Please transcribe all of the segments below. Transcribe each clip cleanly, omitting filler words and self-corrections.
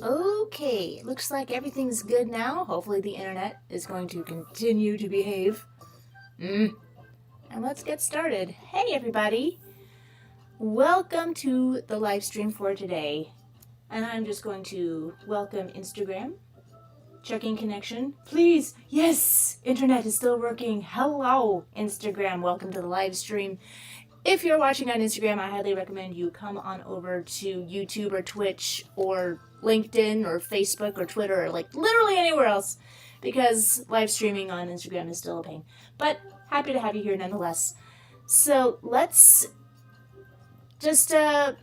Okay, looks like everything's good now. Hopefully the internet is going to continue to behave. And let's get started. Hey everybody! Welcome to the live stream for today. And I'm just going to welcome Instagram. Checking connection. Please! Yes! Internet is still working. Hello, Instagram. Welcome to the live stream. If you're watching on Instagram, I highly recommend you come on over to YouTube or Twitch or LinkedIn or Facebook or Twitter or like literally anywhere else, because live streaming on Instagram is still a pain. But happy to have you here nonetheless. So let's just, we're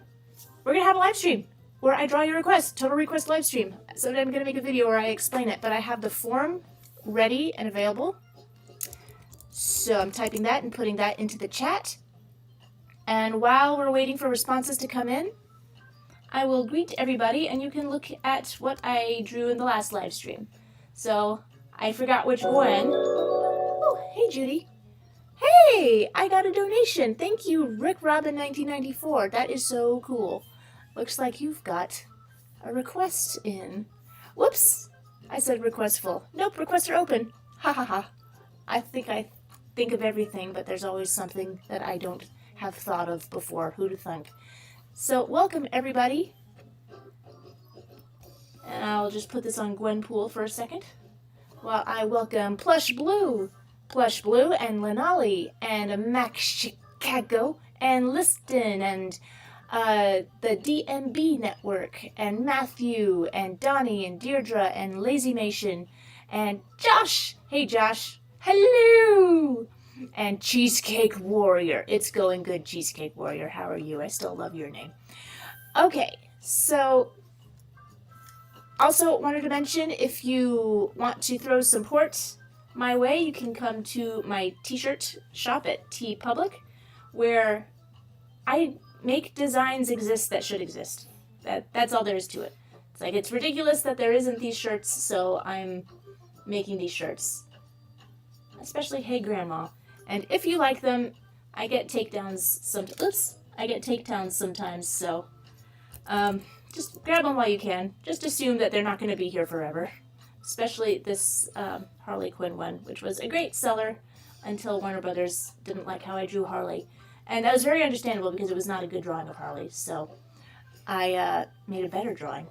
going to have a live stream where I draw your request, total request live stream. So I'm going to make a video where I explain it, but I have the form ready and available. So I'm typing that and putting that into the chat. And while we're waiting for responses to come in, I will greet everybody and you can look at what I drew in the last live stream. So I forgot which one. Oh, hey Judy. Hey, I got a donation. Thank you, Rick Robin 1994. That is so cool. Looks like you've got a request in. Whoops, I said requestful. Nope, requests are open. Ha ha ha. I think of everything, but there's always something that I don't have thought of before. Who'd think? So welcome everybody. And I'll just put this on Gwenpool for a second while I welcome Plush Blue, and Lenali, and Max Chicago, and Liston, and the DMB Network, and Matthew, and Donnie, and Deirdre, and Lazy Mation, and Josh. Hey Josh. Hello. And Cheesecake Warrior. It's going good, Cheesecake Warrior. How are you? I still love your name. Okay, so also wanted to mention, if you want to throw support my way, you can come to my t-shirt shop at TeePublic, where I make designs exist that should exist. That's all there is to it. It's like, it's ridiculous that there isn't these shirts, so I'm making these shirts. Especially Hey Grandma. And if you like them, I get takedowns sometimes, so just grab them while you can. Just assume that they're not going to be here forever. Especially this Harley Quinn one, which was a great seller until Warner Brothers didn't like how I drew Harley. And that was very understandable because it was not a good drawing of Harley, so I made a better drawing.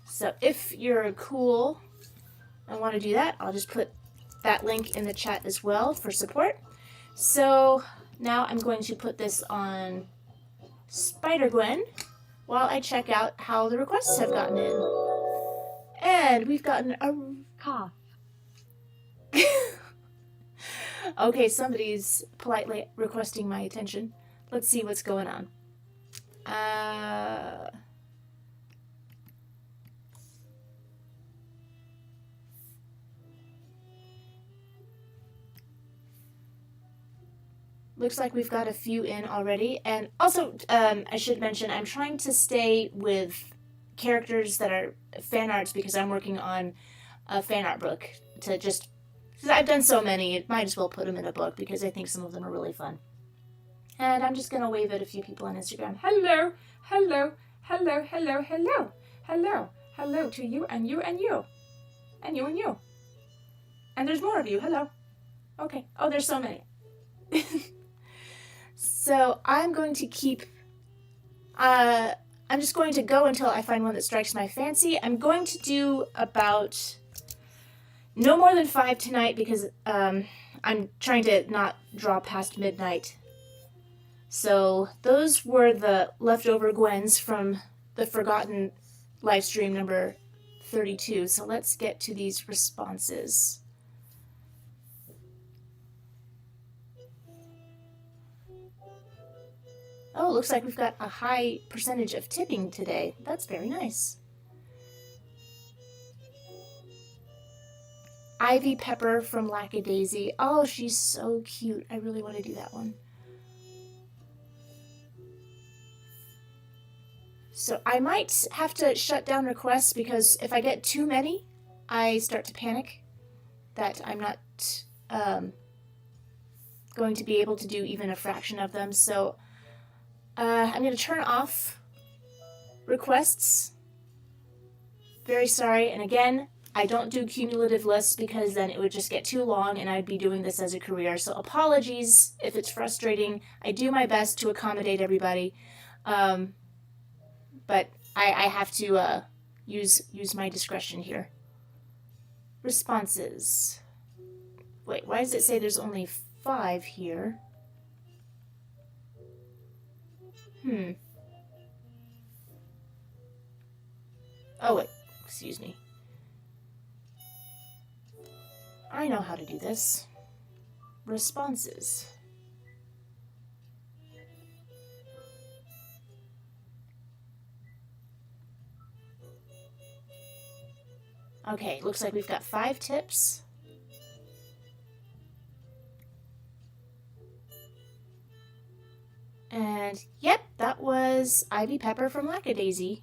So if you're cool and want to do that, I'll just put that link in the chat as well for support. So now I'm going to put this on Spider-Gwen, while I check out how the requests have gotten in. And we've gotten a Cough. Okay, somebody's politely requesting my attention. Let's see what's going on. Looks like we've got a few in already. And also, I should mention, I'm trying to stay with characters that are fan arts because I'm working on a fan art book to just... Because I've done so many, might as well put them in a book because I think some of them are really fun. And I'm just going to wave at a few people on Instagram. Hello, hello, hello, hello, hello, hello, hello to you and you and you. And you and you. And there's more of you. Hello. Okay. Oh, there's so many. So I'm going to keep... I'm just going to go until I find one that strikes my fancy. I'm going to do about... no more than 5 tonight because I'm trying to not draw past midnight. So those were the leftover Gwens from the Forgotten live stream number 32. So let's get to these responses. Oh, looks like we've got a high percentage of tipping today. That's very nice. Ivy Pepper from LACKADAISY. Oh, she's so cute. I really want to do that one. So I might have to shut down requests because if I get too many, I start to panic that I'm not going to be able to do even a fraction of them. So I'm going to turn off requests. Very sorry. And again, I don't do cumulative lists because then it would just get too long and I'd be doing this as a career. So apologies if it's frustrating. I do my best to accommodate everybody. But I have to use my discretion here. Responses. Wait, why does it say there's only 5 here? Oh, wait. Excuse me. I know how to do this. Responses. Okay, looks like we've got 5 tips. And yep, that was Ivy Pepper from LACKADAISY.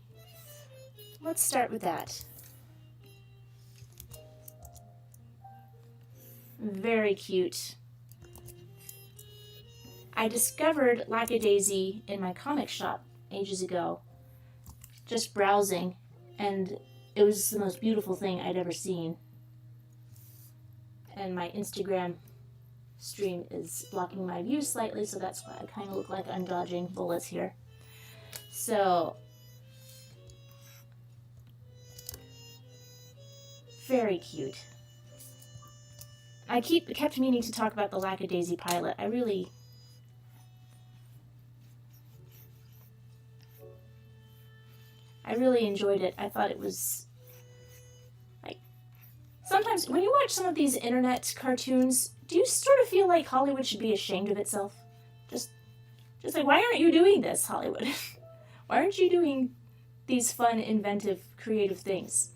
Let's start with that. Very cute. I discovered LACKADAISY in my comic shop ages ago, just browsing, and it was the most beautiful thing I'd ever seen. And my Instagram stream is blocking my view slightly, so that's why I kind of look like I'm dodging bullets here. So, very cute. I kept meaning to talk about the LACKADAISY pilot. I really enjoyed it. I thought it was like, sometimes when you watch some of these internet cartoons, do you sort of feel like Hollywood should be ashamed of itself? Just like, why aren't you doing this, Hollywood? Why aren't you doing these fun, inventive, creative things?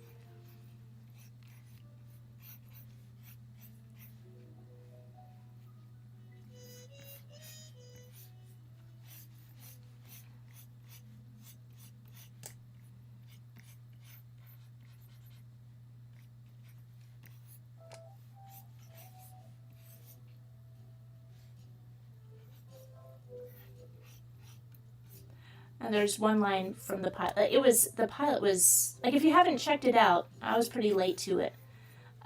And there's one line from the pilot. The pilot was, like, if you haven't checked it out, I was pretty late to it.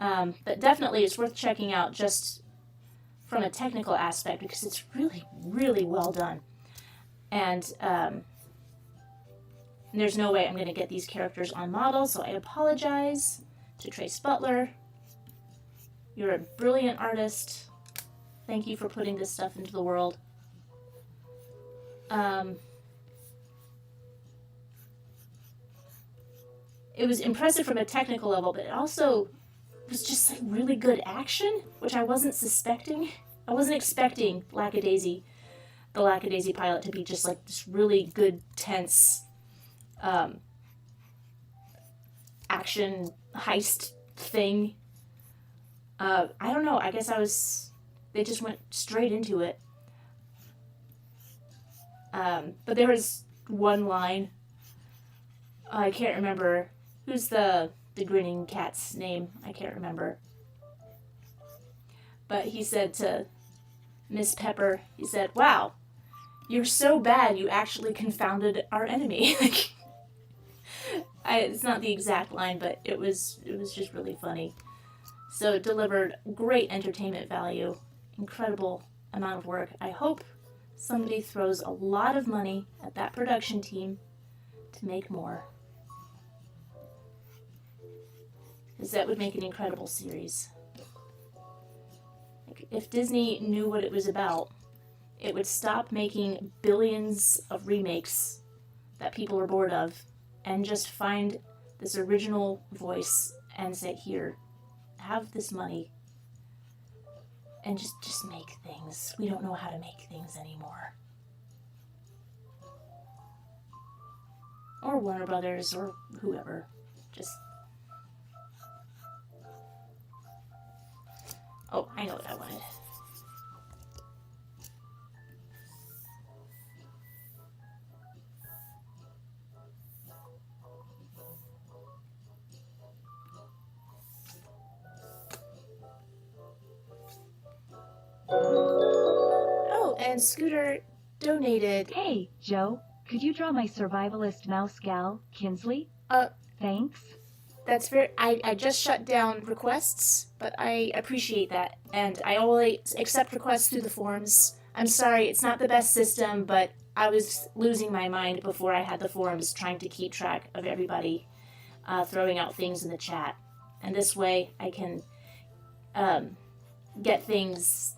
But definitely it's worth checking out just from a technical aspect because it's really, really well done. And there's no way I'm going to get these characters on model, so I apologize to Trace Butler. You're a brilliant artist. Thank you for putting this stuff into the world. it was impressive from a technical level, but it also was just like really good action, which I wasn't suspecting. I wasn't expecting the LACKADAISY pilot, to be just like this really good, tense action heist thing. I don't know. I guess they just went straight into it. But there was one line. I can't remember. Who's the grinning cat's name? I can't remember. But he said to Miss Pepper, he said, "Wow, you're so bad you actually confounded our enemy." It's not the exact line, but it was just really funny. So it delivered great entertainment value, incredible amount of work. I hope somebody throws a lot of money at that production team to make more, because that would make an incredible series. If Disney knew what it was about, it would stop making billions of remakes that people are bored of and just find this original voice and say, "Here, have this money and just make things. We don't know how to make things anymore." Or Warner Brothers or whoever. Just... Oh, I know what I wanted. Oh, and Scooter donated. Hey, Joe, could you draw my survivalist mouse gal, Kinsley? Thanks. That's very... I just shut down requests, but I appreciate that. And I always accept requests through the forums. I'm sorry, it's not the best system, but I was losing my mind before I had the forums, trying to keep track of everybody throwing out things in the chat. And this way I can get things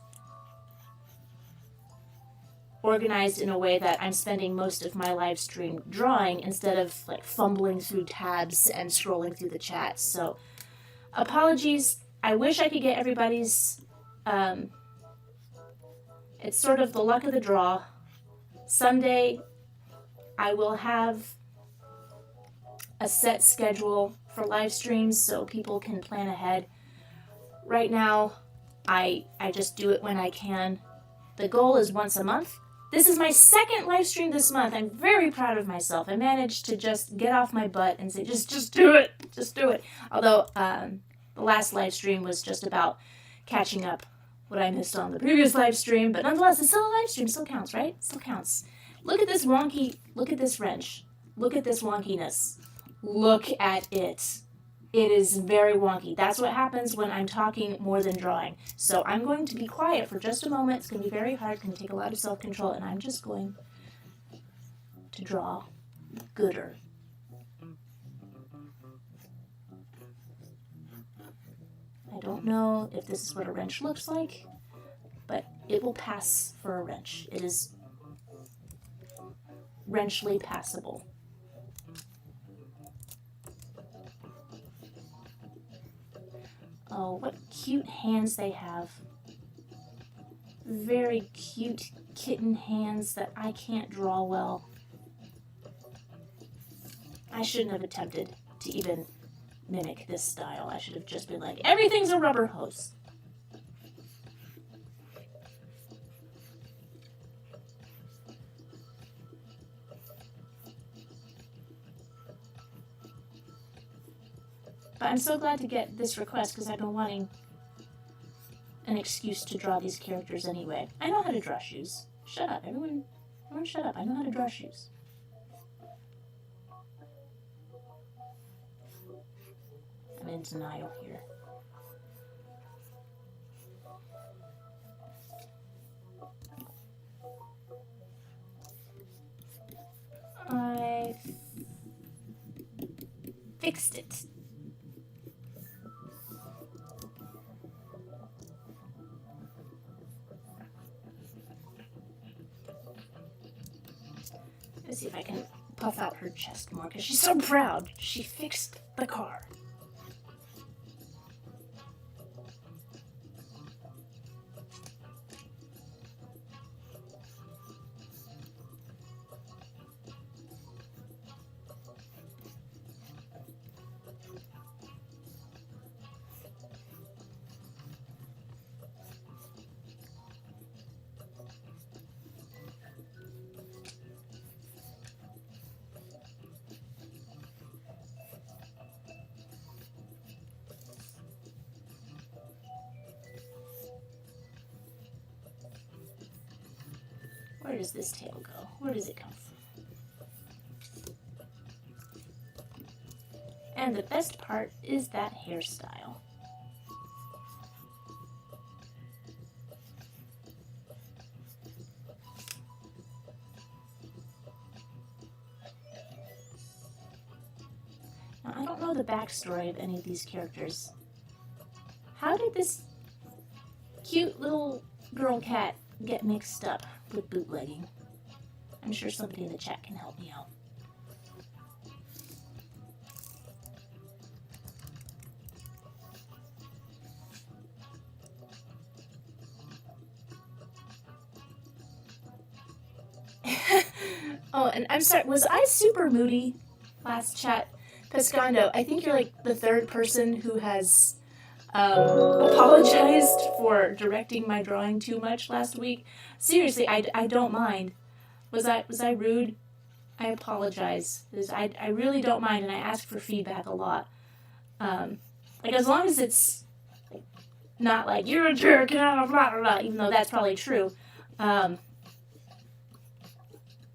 organized in a way that I'm spending most of my live stream drawing instead of like fumbling through tabs and scrolling through the chat. So apologies. I wish I could get everybody's. It's sort of the luck of the draw. Someday I will have a set schedule for live streams so people can plan ahead. Right now I just do it when I can. The goal is once a month. This is my second live stream this month. I'm very proud of myself. I managed to just get off my butt and say, just do it. Just do it. Although the last live stream was just about catching up what I missed on the previous live stream. But nonetheless, it's still a live stream. Still counts, right? Still counts. Look at this wonky, look at this wrench. Look at this wonkiness. Look at it. It is very wonky. That's what happens when I'm talking more than drawing. So I'm going to be quiet for just a moment. It's going to be very hard. It's going to take a lot of self-control. And I'm just going to draw gooder. I don't know if this is what a wrench looks like, but it will pass for a wrench. It is wrenchly passable. Oh, what cute hands they have. Very cute kitten hands that I can't draw well. I shouldn't have attempted to even mimic this style. I should have just been like, everything's a rubber hose. But I'm so glad to get this request because I've been wanting an excuse to draw these characters anyway. I know how to draw shoes. Shut up, everyone shut up. I know how to draw shoes. I'm in denial here. I fixed it. Let's see if I can puff out her chest more because she's so proud. She fixed the car. Where does this tail go? Where does it come from? And the best part is that hairstyle. Now, I don't know the backstory of any of these characters. How did this cute little girl cat get mixed up with bootlegging? I'm sure somebody in the chat can help me out. Oh, and I'm sorry, was I super moody last chat? Pescando, I think you're like the third person who has apologized for directing my drawing too much last week. Seriously, I don't mind. Was I rude? I apologize. I really don't mind, and I ask for feedback a lot. Like, as long as it's not like, you're a jerk, blah, blah, blah, even though that's probably true.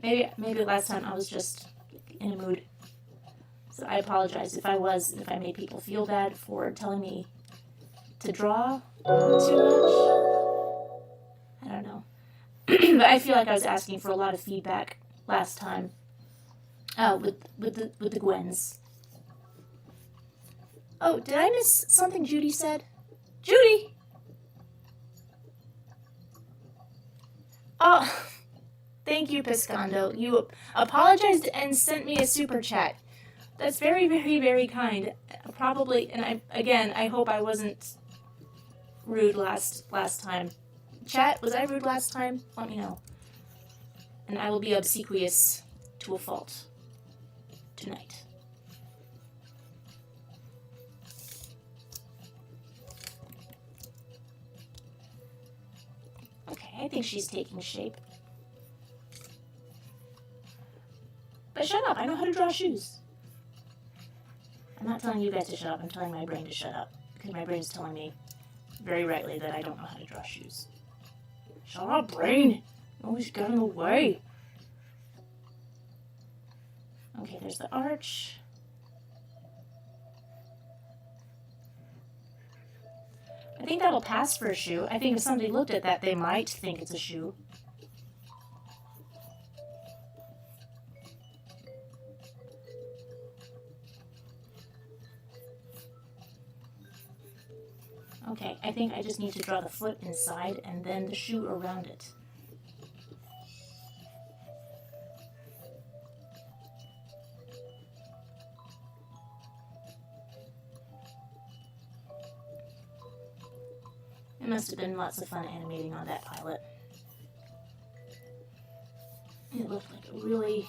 Maybe last time I was just in a mood. So I apologize if I made people feel bad for telling me to draw too much. I don't know. But I feel like I was asking for a lot of feedback last time with the Gwens. Oh, did I miss something Judy said? Judy! Oh, thank you, Pescando. You apologized and sent me a super chat. That's very, very, very kind. Probably, and I hope I wasn't rude last time. Chat, was I rude last time? Let me know. And I will be obsequious to a fault tonight. Okay, I think she's taking shape. But shut up, I know how to draw shoes. I'm not telling you guys to shut up, I'm telling my brain to shut up. Because my brain's telling me very rightly that I don't know how to draw shoes. Shut up, brain! You always get in the way. Okay, there's the arch. I think that'll pass for a shoe. I think if somebody looked at that, they might think it's a shoe. Okay, I think I just need to draw the foot inside and then the shoe around it. It must have been lots of fun animating on that pilot. It looked like a really...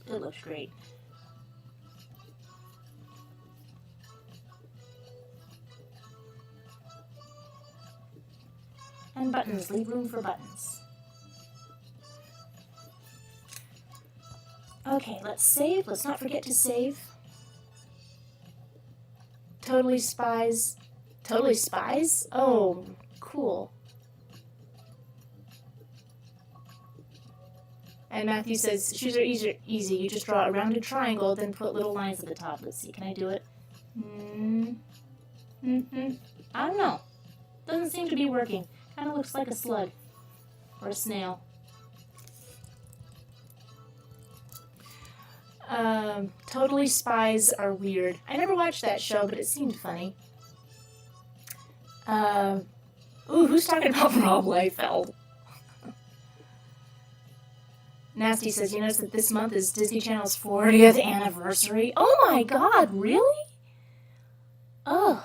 It looked great. And buttons, leave room for buttons. Okay, let's save. Let's not forget to save. Totally Spies. Totally Spies? Oh, cool. And Matthew says, shoes are easy. You just draw a rounded triangle, then put little lines at the top. Let's see, can I do it? I don't know. Doesn't seem to be working. Kind of looks like a slug. Or a snail. Totally Spies are weird. I never watched that show, but it seemed funny. Ooh, who's talking about Rob Liefeld? Nasty says, you notice that this month is Disney Channel's 40th anniversary? Oh my god, really? Ugh.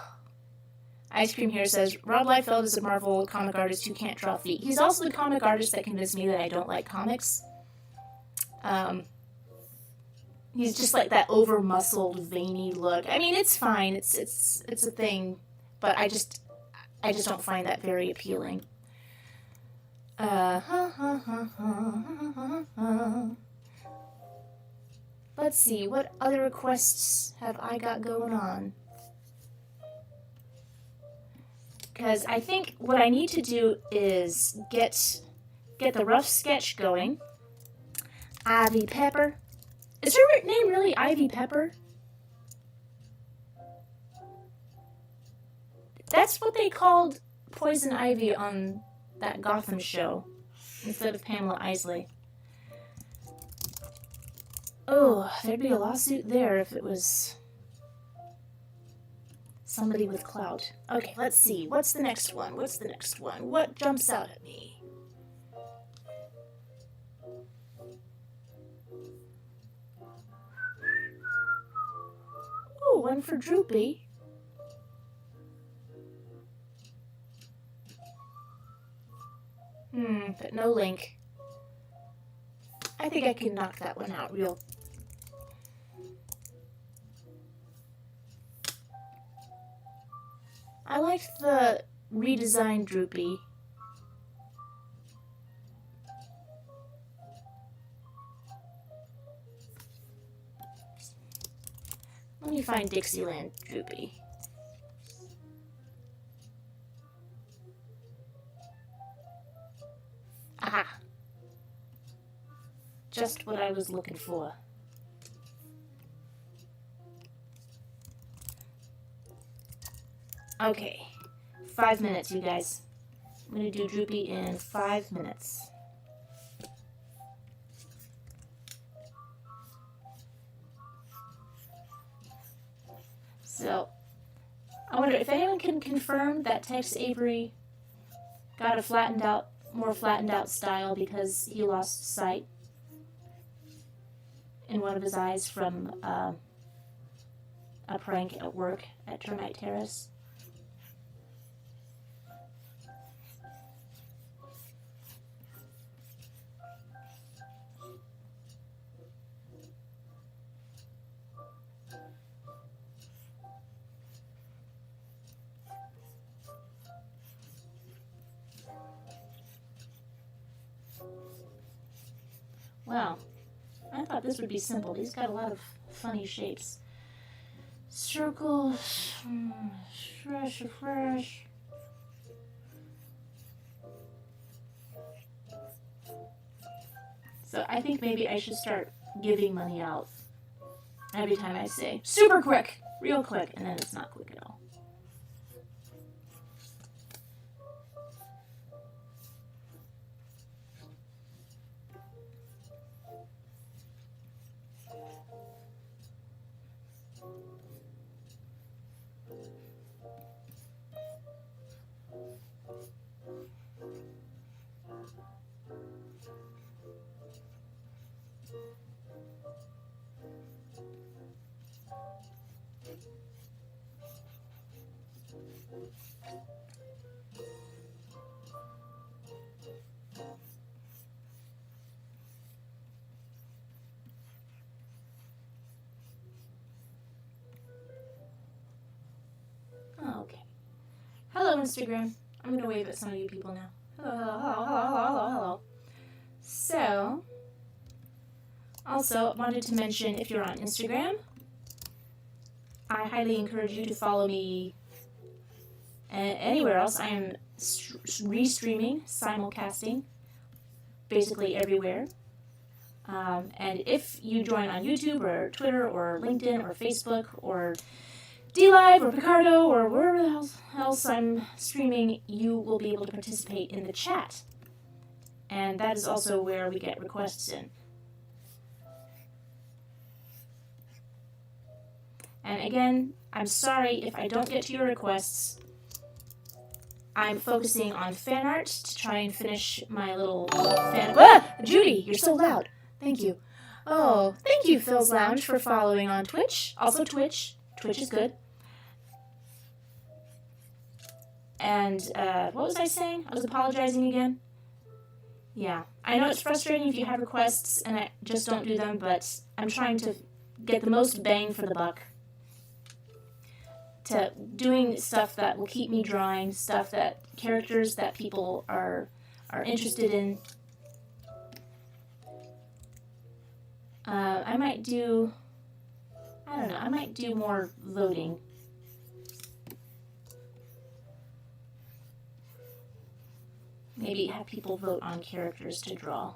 Ice Cream here says, Rob Liefeld is a Marvel comic artist who can't draw feet. He's also the comic artist that convinced me that I don't like comics. He's just like that over-muscled, veiny look. I mean, it's fine. It's a thing, but I just don't find that very appealing. Let's see, what other requests have I got going on? Because I think what I need to do is get the rough sketch going. Ivy Pepper. Is her name really Ivy Pepper? That's what they called Poison Ivy on that Gotham show, instead of Pamela Isley. Oh, there'd be a lawsuit there if it was somebody with clout. Okay, let's see. What's the next one? What's the next one? What jumps out at me? Ooh, one for Droopy. But no link. I think I can knock that one out real. I liked the redesigned Droopy. Let me find Dixieland Droopy. Aha! Just what I was looking for. Okay, 5 minutes, you guys. I'm gonna do Droopy in 5 minutes. So, I wonder if anyone can confirm that Tex Avery got a more flattened out style because he lost sight in one of his eyes from a prank at work at Termite Terrace. Wow, I thought this would be simple. He's got a lot of funny shapes. Circle, fresh. So I think maybe I should start giving money out every time I say, super quick, real quick, and then it's not quick at all. Okay. Hello, Instagram. I'm going to wave at some of you people now. Hello. So, also wanted to mention if you're on Instagram, I highly encourage you to follow me anywhere else. I am restreaming, simulcasting, basically everywhere. And if you join on YouTube or Twitter or LinkedIn or Facebook or DLive or Picardo or wherever else I'm streaming, you will be able to participate in the chat. And that is also where we get requests in. And again, I'm sorry if I don't get to your requests. I'm focusing on fan art to try and finish my little fan... Ah! Judy, you're so loud. Thank you. Oh, thank you, Phil's Lounge, for following on Twitch. Also Twitch. Twitch is good. And what was I saying? I was apologizing again. Yeah, I know it's frustrating if you have requests and I just don't do them, but I'm trying to get the most bang for the buck. To doing stuff that will keep me drawing, stuff that characters that people are interested in. I might do, I don't know, I might do more voting. Maybe have people vote on characters to draw.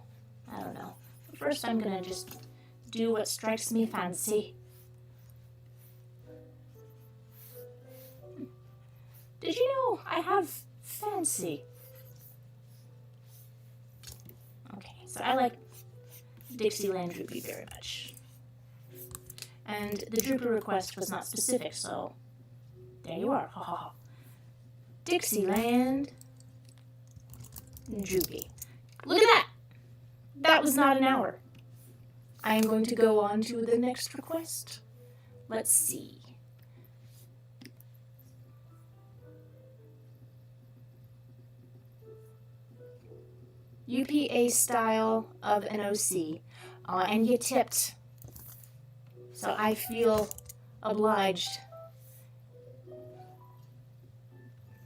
I don't know. But first I'm gonna just do what strikes me fancy. Did you know I have fancy? Okay, so I like Dixieland Droopy very much. And the Drooper request was not specific, so there you are. Ha ha ha. Dixieland Droopy. Look at that! That was not an hour. I am going to go on to the next request. Let's see. UPA style of an OC. And you tipped. So I feel obliged.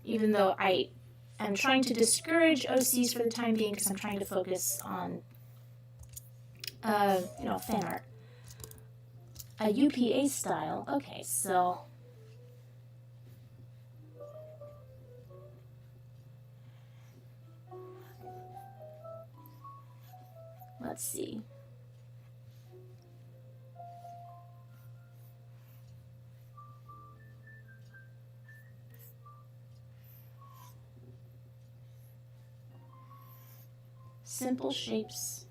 Even though I am trying to discourage OCs for the time being because I'm trying to focus on, fan art. A UPA style. Okay, so let's see. Simple shapes.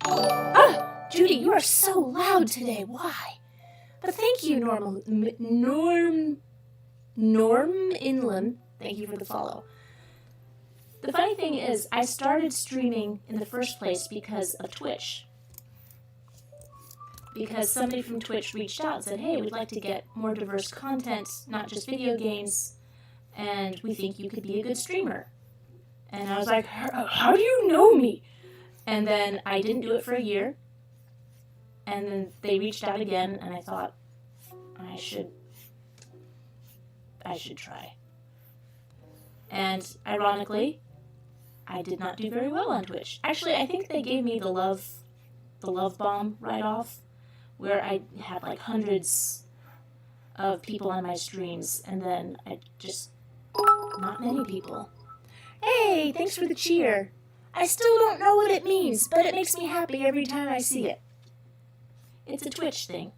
Ah! Judy, you are so loud today. Why? But thank you, Norm Inland. Thank you for the follow. The funny thing is, I started streaming in the first place because of Twitch. Because somebody from Twitch reached out and said, hey, we'd like to get more diverse content, not just video games, and we think you could be a good streamer. And I was like, how do you know me? And then I didn't do it for a year. And then they reached out again, and I thought, I should try. And ironically, I did not do very well on Twitch. Actually, I think they gave me the love bomb right off, where I had like hundreds of people on my streams, and then I just, not many people. Hey, thanks for the cheer. I still don't know what it means, but it makes me happy every time I see it. It's a Twitch thing.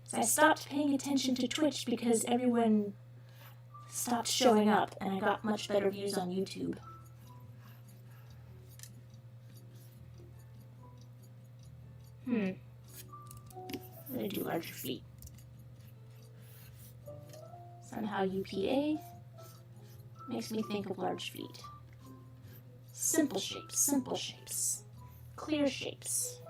So I stopped paying attention to Twitch because everyone stopped showing up, and I got much better views on YouTube. I'm gonna do larger feet. Somehow UPA makes me think of large feet. Simple shapes, clear shapes.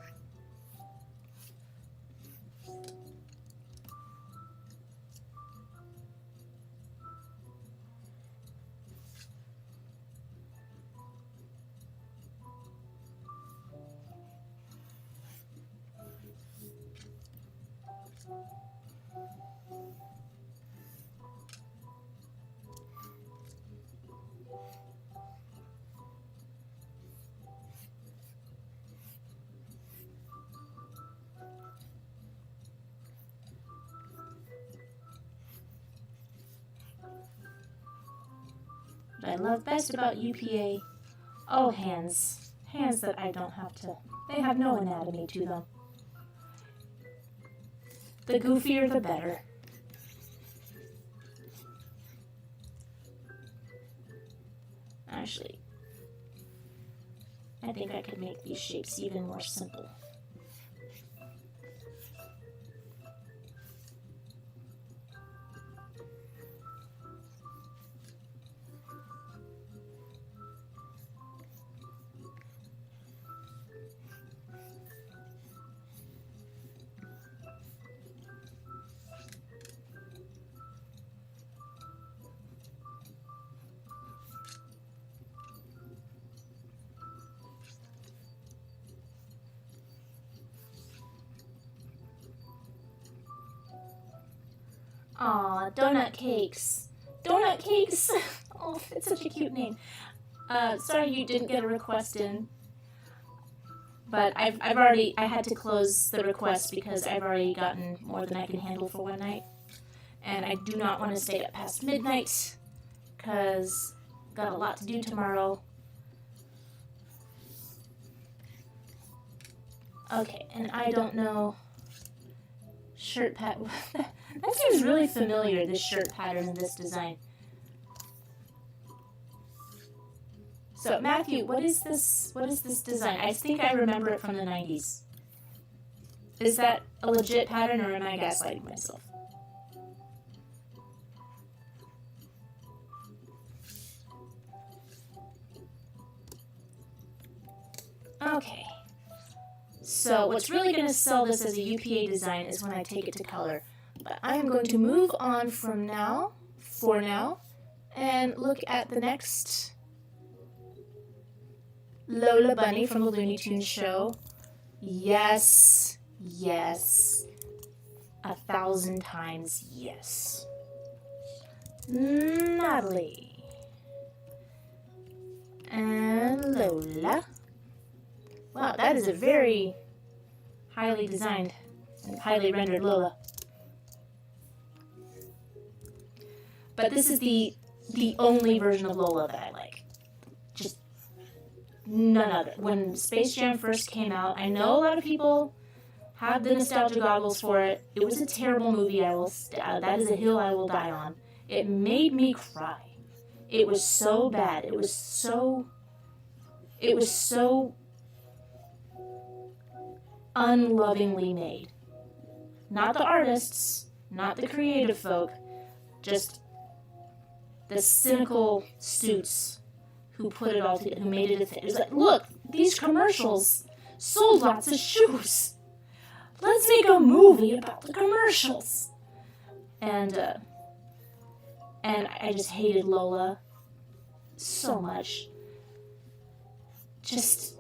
What I love best about UPA, hands. Hands that I don't have to, they have no anatomy to them. The goofier, the better. Actually, I think I could make these shapes even more simple. Aw, donut cakes. Donut cakes! Oh, it's such a cute name. Sorry you didn't get a request in. But I had to close the request because I've already gotten more than I can handle for one night. And I do not want to stay up past midnight because got a lot to do tomorrow. Okay, and I don't know shirt pattern. That seems really familiar, this shirt pattern and this design. So Matthew, what is this design? I think I remember it from the 90s. Is that a legit pattern or am I gaslighting myself? Okay. So what's really going to sell this as a UPA design is when I take it to color. But I am going to move on from now, for now, and look at the next Lola Bunny from the Looney Tunes show. Yes, yes, 1,000 times yes. Natalie. And Lola. Wow, that is a very highly designed and highly rendered Lola. But this is the only version of Lola that I like. Just none other. When Space Jam first came out, I know a lot of people have the nostalgia goggles for it. It was a terrible movie. That is a hill I will die on. It made me cry. It was so bad. It was so unlovingly made. Not the artists, not the creative folk, just the cynical suits who put it all together, who made it a thing. It was like, look, these commercials sold lots of shoes. Let's make a movie about the commercials. And I just hated Lola so much. Just,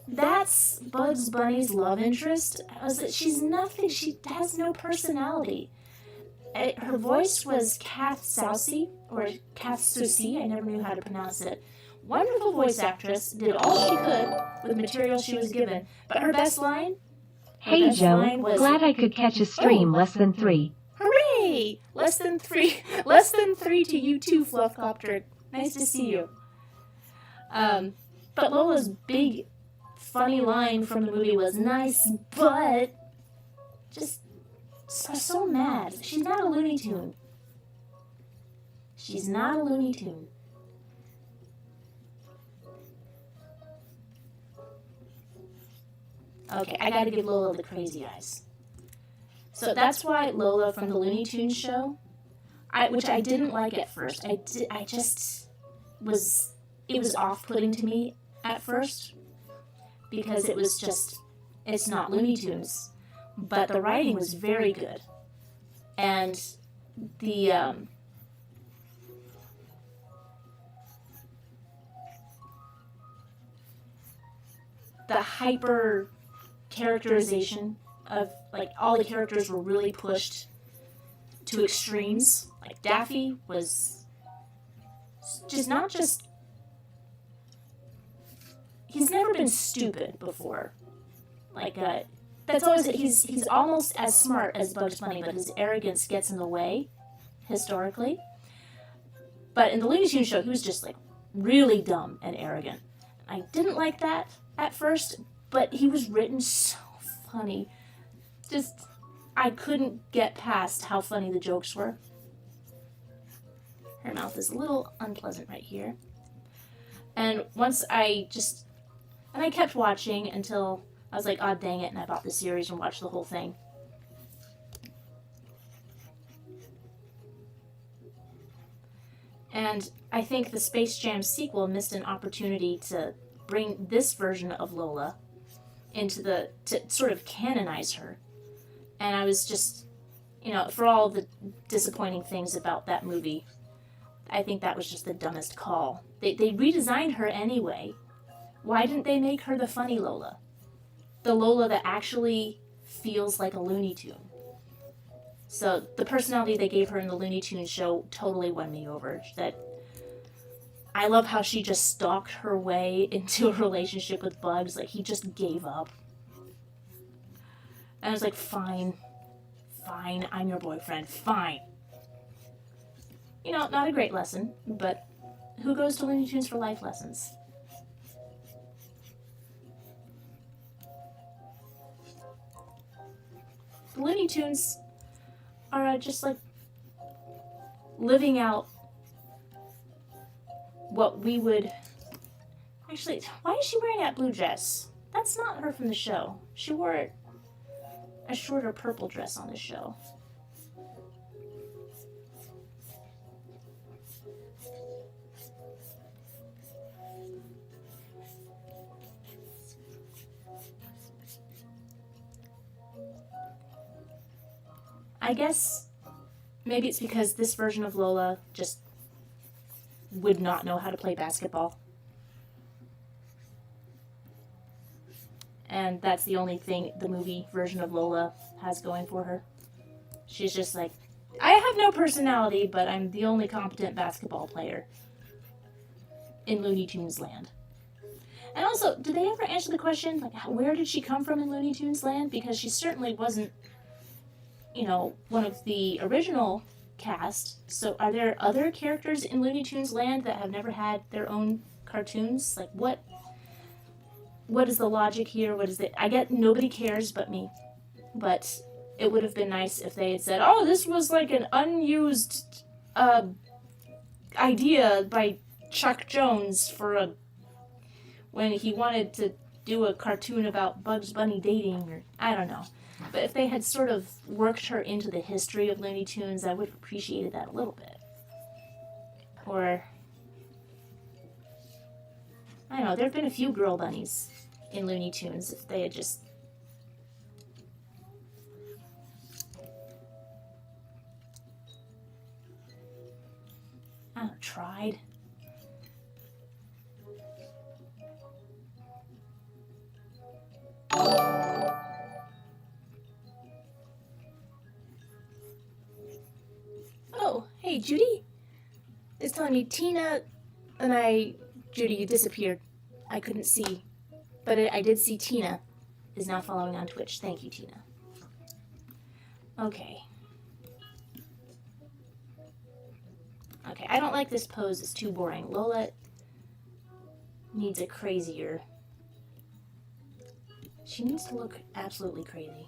that's Bugs Bunny's love interest. She's nothing. She has no personality. Her voice was Kath Soucie, or Kath Soucie, I never knew how to pronounce it. Wonderful voice actress, did all she could with material she was given, but her best line? Hey Joe, glad I could catch a stream less than 3. Hooray! Less than 3 to you too, Fluffcopter. Nice to see you. But Lola's big, funny line from the movie was nice, but just so mad. She's not a Looney Tune. She's not a Looney Tune. Okay, I gotta give Lola the crazy eyes. So that's why Lola from the Looney Tunes show, which I didn't like at first. It was off-putting to me at first because it's not Looney Tunes. But the writing was very good. And the hyper characterization of, like, all the characters were really pushed to extremes. Like, Daffy was he's never been stupid before. Like, that's always it. He's almost as smart as Bugs Bunny, but his arrogance gets in the way, historically. But in the Looney Tunes show, he was just, like, really dumb and arrogant. I didn't like that at first, but he was written so funny. Just, I couldn't get past how funny the jokes were. Her mouth is a little unpleasant right here. And I kept watching until I was like, oh, dang it, and I bought the series and watched the whole thing. And I think the Space Jam sequel missed an opportunity to bring this version of Lola to sort of canonize her. And I was just, for all the disappointing things about that movie, I think that was just the dumbest call. They redesigned her anyway. Why didn't they make her the funny Lola? The Lola that actually feels like a Looney Tune. So the personality they gave her in the Looney Tunes show totally won me over. That I love how she just stalked her way into a relationship with Bugs. Like, he just gave up. And I was like, fine, I'm your boyfriend, fine. You know, not a great lesson, but who goes to Looney Tunes for life lessons? The Looney Tunes are just like living out what we would... Actually, why is she wearing that blue dress? That's not her from the show. She wore a shorter purple dress on the show. I guess maybe it's because this version of Lola just would not know how to play basketball. And that's the only thing the movie version of Lola has going for her. She's just like, I have no personality, but I'm the only competent basketball player in Looney Tunes land. And also, did they ever answer the question, like, where did she come from in Looney Tunes land? Because she certainly wasn't, you know, one of the original cast. So are there other characters in Looney Tunes land that have never had their own cartoons? Like, what is the logic here? What is it? I get nobody cares but me. But it would have been nice if they had said, oh, this was like an unused idea by Chuck Jones for when he wanted to do a cartoon about Bugs Bunny dating, or I don't know. But if they had sort of worked her into the history of Looney Tunes, I would have appreciated that a little bit. Or, I don't know, there have been a few girl bunnies in Looney Tunes. If they had just... I don't know, tried. Oh, hey, Judy? It's telling me Tina and Judy, you disappeared. I couldn't see. But I did see Tina is now following on Twitch. Thank you, Tina. Okay. Okay, I don't like this pose. It's too boring. Lola needs a crazier... She needs to look absolutely crazy.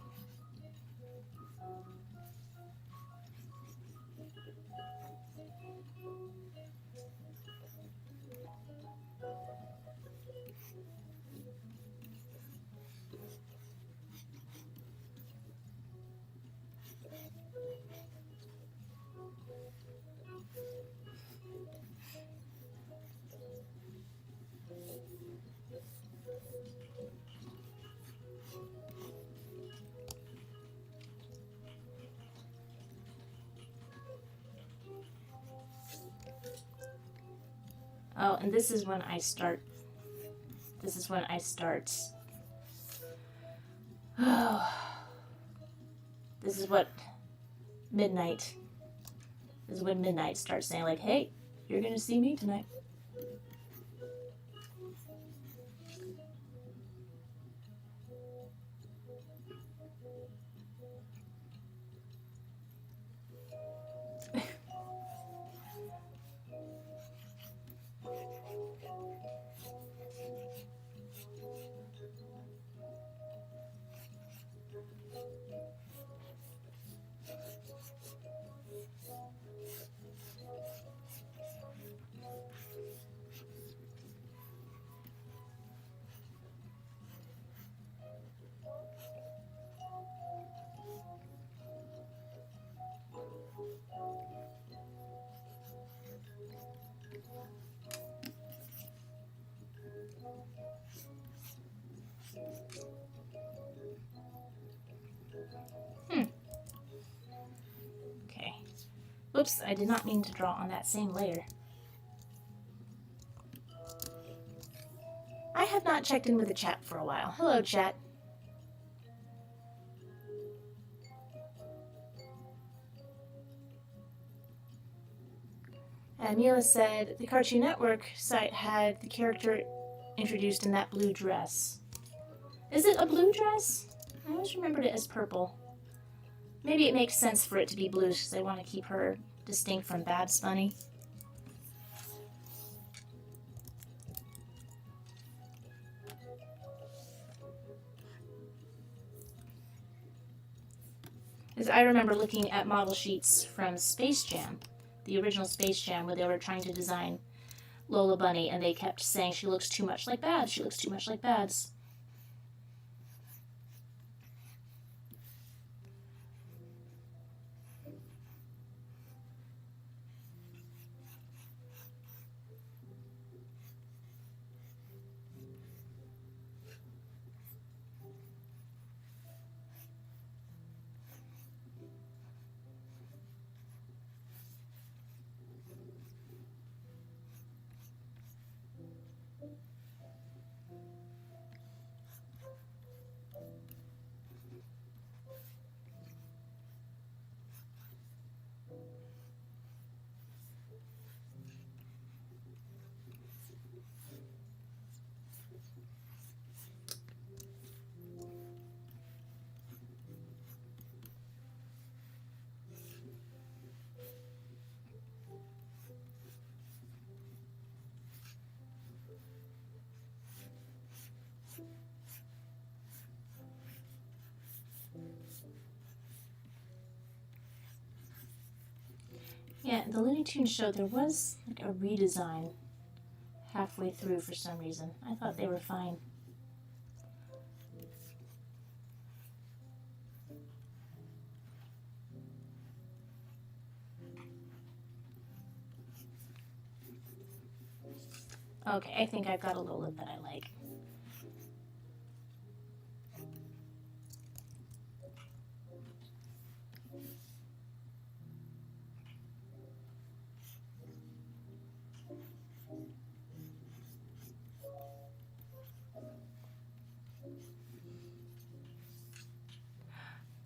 Oh, and this is when I start. Oh, this is what midnight. This is when midnight starts saying, like, hey, you're gonna see me tonight. Okay. Oops, I did not mean to draw on that same layer. I have not checked in with the chat for a while. Hello, chat. And Mila said the Cartoon Network site had the character introduced in that blue dress. Is it a blue dress? I always remembered it as purple. Maybe it makes sense for it to be blue because they want to keep her distinct from Babs Bunny. Because I remember looking at model sheets from Space Jam, the original Space Jam, where they were trying to design Lola Bunny, and they kept saying she looks too much like Babs, she looks too much like Babs. Yeah, the Looney Tunes show, there was like a redesign halfway through for some reason. I thought they were fine. Okay, I think I've got a Lola that I like.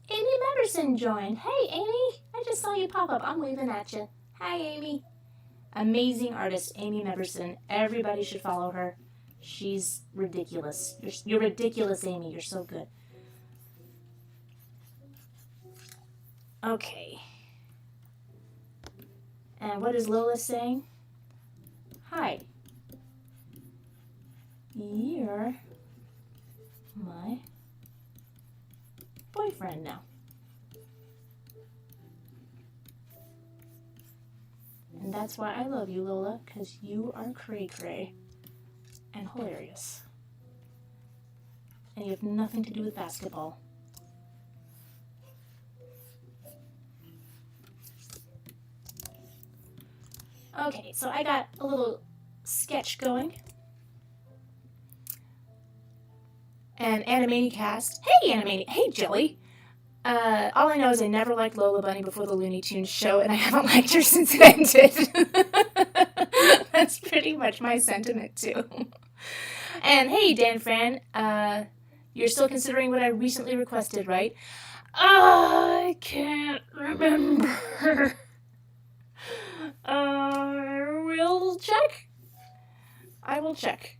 Amy Memerson joined. Hey, Amy. I just saw you pop up. I'm waving at you. Hi, Amy. Amazing artist, Amy Memerson. Everybody should follow her. She's ridiculous. You're ridiculous, Amy. You're so good. Okay. And what is Lola saying? Hi. You're my boyfriend now. And that's why I love you, Lola, because you are cray-cray and hilarious. And you have nothing to do with basketball. Okay, so I got a little sketch going. And Animaniacast. Hey, Hey, Jelly. All I know is I never liked Lola Bunny before the Looney Tunes show, and I haven't liked her since it ended. That's pretty much my sentiment, too. And hey, Dan Fran, you're still considering what I recently requested, right? I can't remember. We'll check. I will check.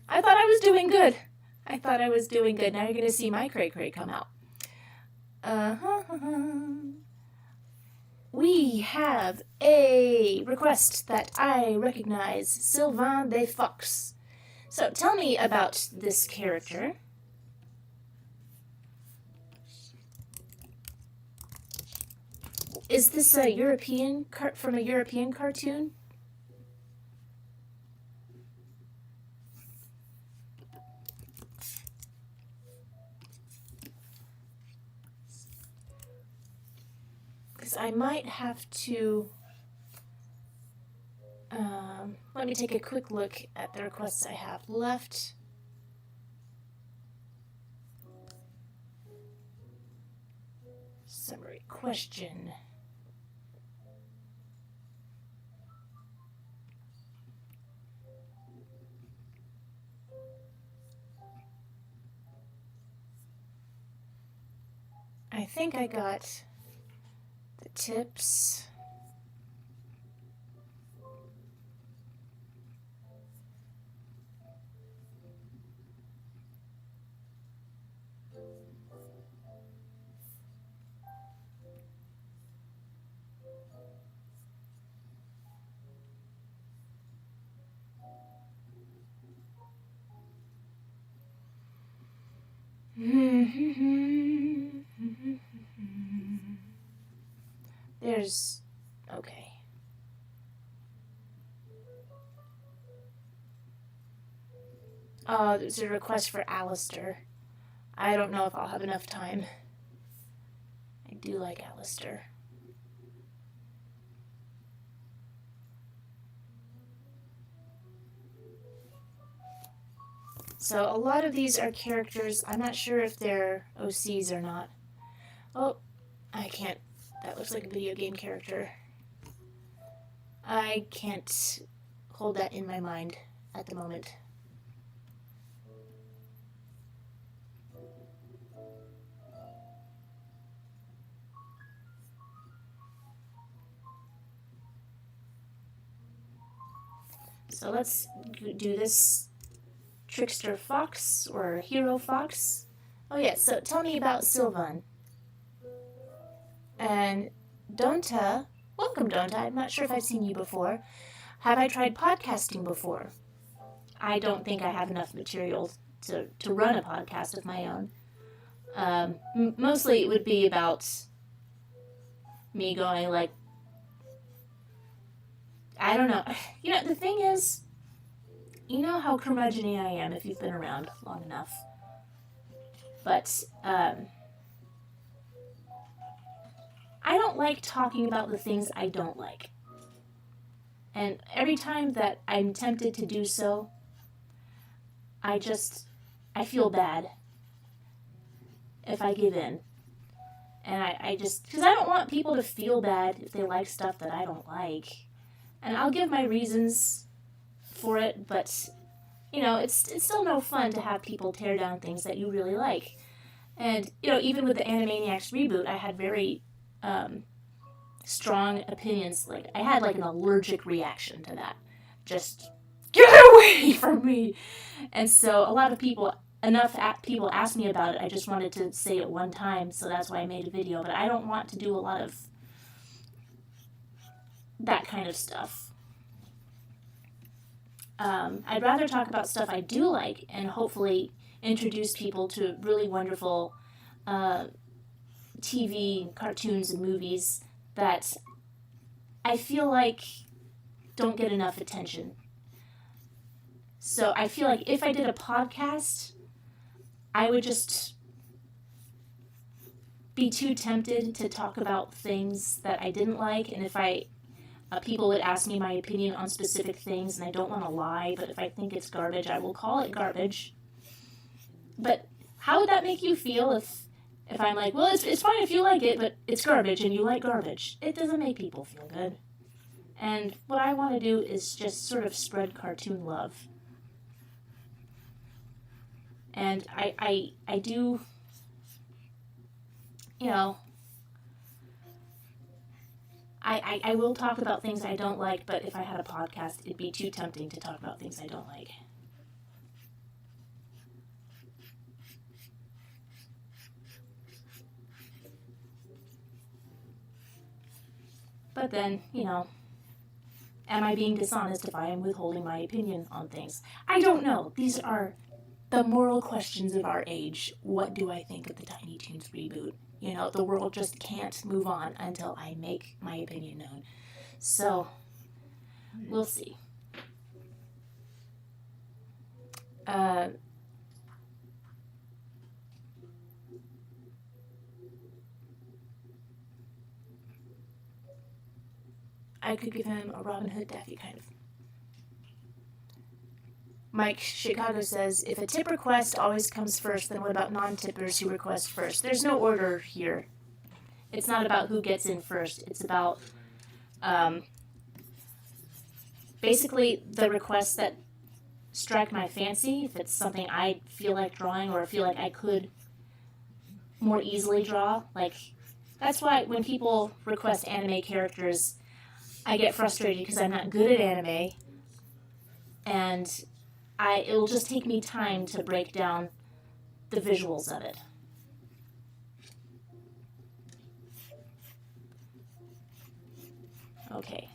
I thought I was doing good. Now you're going to see my cray-cray come out. We have a request that I recognize, Sylvan the Fox. So tell me about this character. Is this a European from a European cartoon? Because I might have to. Let me take a quick look at the requests I have left. Summary question. I think I got the tips. There's... okay. Oh, there's a request for Alistair. I don't know if I'll have enough time. I do like Alistair. So a lot of these are characters. I'm not sure if they're OCs or not. Oh, I can't. That looks like a video game character. I can't hold that in my mind at the moment. So let's do this trickster fox or hero fox. Oh yeah, so tell me about Sylvan. And Donta, welcome Donta, I'm not sure if I've seen you before. Have I tried podcasting before? I don't think I have enough material to run a podcast of my own. Mostly it would be about me going like, I don't know. You know, the thing is, you know how curmudgeon-y I am if you've been around long enough. But, I don't like talking about the things I don't like. And every time that I'm tempted to do so, I feel bad if I give in. And I just, because I don't want people to feel bad if they like stuff that I don't like. And I'll give my reasons for it, but, you know, it's still no fun to have people tear down things that you really like. And, you know, even with the Animaniacs reboot, I had very strong opinions. Like, I had, like, an allergic reaction to that. Just, get away from me! And so a lot of people, people asked me about it. I just wanted to say it one time, so that's why I made a video. But I don't want to do a lot of that kind of stuff. I'd rather talk about stuff I do like and hopefully introduce people to really wonderful TV, cartoons, and movies that I feel like don't get enough attention. So I feel like if I did a podcast, I would just be too tempted to talk about things that I didn't like, and if people would ask me my opinion on specific things, and I don't want to lie, but if I think it's garbage, I will call it garbage. But how would that make you feel if I'm like, well, it's fine if you like it, but it's garbage and you like garbage? It doesn't make people feel good. And what I want to do is just sort of spread cartoon love. And I do, you know, I will talk about things I don't like, but if I had a podcast, it'd be too tempting to talk about things I don't like. But then, you know, am I being dishonest if I am withholding my opinion on things? I don't know. These are the moral questions of our age. What do I think of the Tiny Toons reboot? You know, the world just can't move on until I make my opinion known. So, we'll see. I could give him a Robin Hood Daffy kind of. Mike Chicago says, if a tip request always comes first, then what about non-tippers who request first? There's no order here. It's not about who gets in first. It's about basically the requests that strike my fancy. If it's something I feel like drawing or feel like I could more easily draw. Like, that's why when people request anime characters, I get frustrated because I'm not good at anime. And it will just take me time to break down the visuals of it. Okay.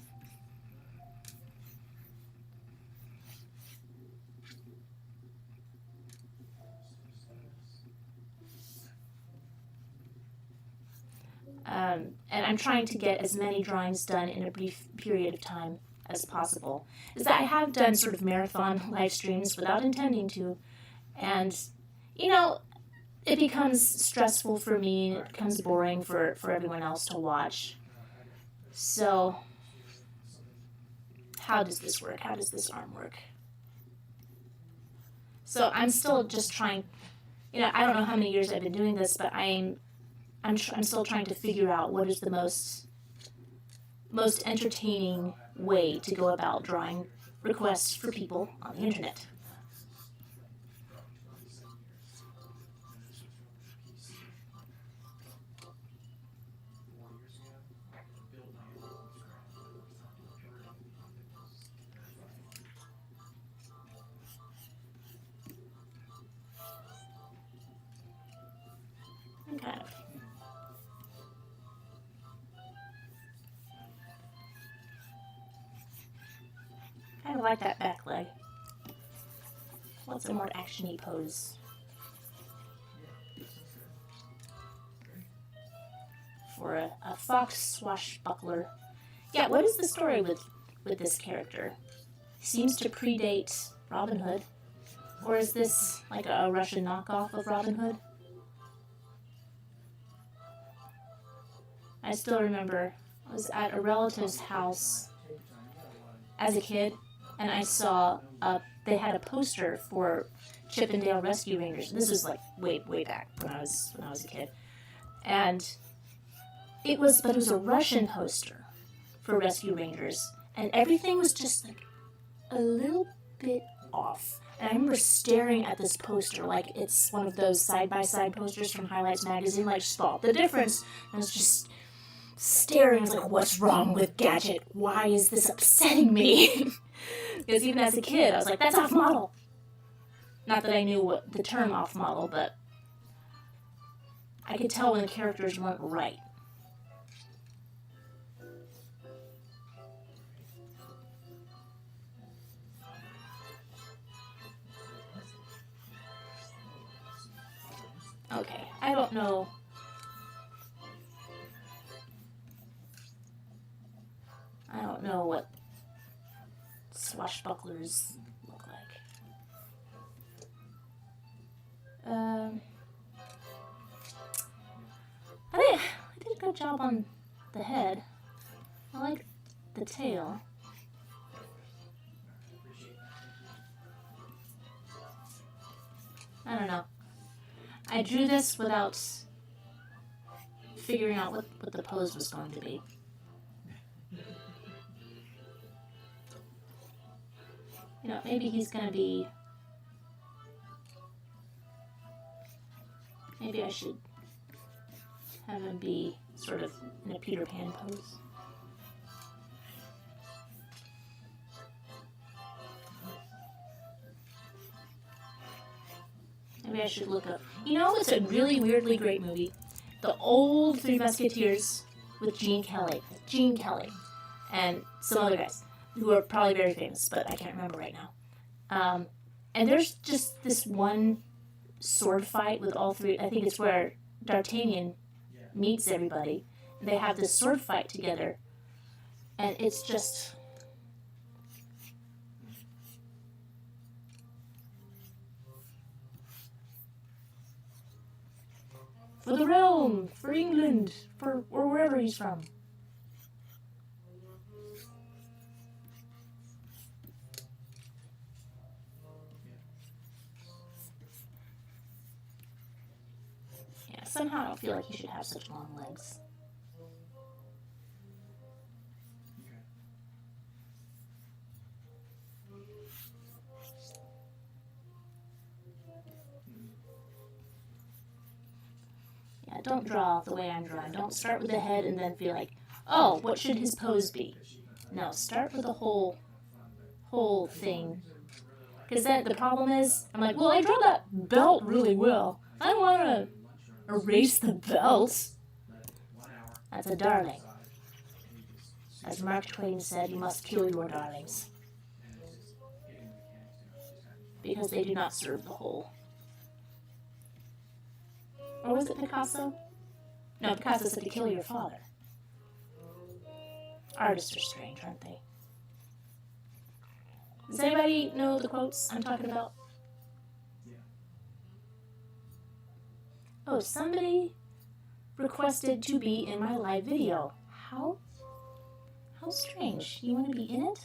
and I'm trying to get as many drawings done in a brief period of time as possible, is that I have done sort of marathon live streams without intending to, and, you know, it becomes stressful for me, it becomes boring for everyone else to watch. So, how does this work? How does this arm work? So I'm still just trying, I don't know how many years I've been doing this, but I'm still trying to figure out what is the most entertaining way to go about drawing requests for people on the internet. Kind of like that back leg. What's a more action-y pose? For a fox swashbuckler. Yeah, what is the story with this character? He seems to predate Robin Hood. Or is this like a Russian knockoff of Robin Hood? I still remember I was at a relative's house as a kid, and I saw they had a poster for Chip and Dale Rescue Rangers. This was like way back when I was a kid, and it was a Russian poster for Rescue Rangers, and everything was just like a little bit off. And I remember staring at this poster like it's one of those side-by-side posters from Highlights magazine, like, spot the difference. And I was just staring, like, what's wrong with Gadget? Why is this upsetting me? Because even as a kid, I was like, that's off model. Not that I knew what the term off model, but I could tell when the characters weren't right. Okay, I don't know. I don't know what swashbucklers look like. I did a good job on the head. I like the tail. I don't know. I drew this without figuring out what the pose was going to be. Maybe he's going to be... Maybe I should have him be sort of in a Peter Pan pose. Maybe I should look up... it's a really weirdly great movie. The old Three Musketeers with Gene Kelly. And some other guys who are probably very famous, but I can't remember right now. And there's just this one sword fight with all three. I think it's where D'Artagnan meets everybody. They have this sword fight together. And it's just... For the realm, for England, or wherever he's from. Yeah, somehow I don't feel like he should have such long legs. Don't draw the way I'm drawing. Don't start with the head and then feel like, oh, what should his pose be? No, start with the whole thing. Because then the problem is, I'm like, well, I draw that belt really well. I want to erase the belt. That's a darling. As Mark Twain said, you must kill your darlings. Because they do not serve the whole. Or was it Picasso? No, Picasso said to kill your father. Artists are strange, aren't they? Does anybody know the quotes I'm talking about? Yeah. Oh, somebody requested to be in my live video. How strange. You want to be in it?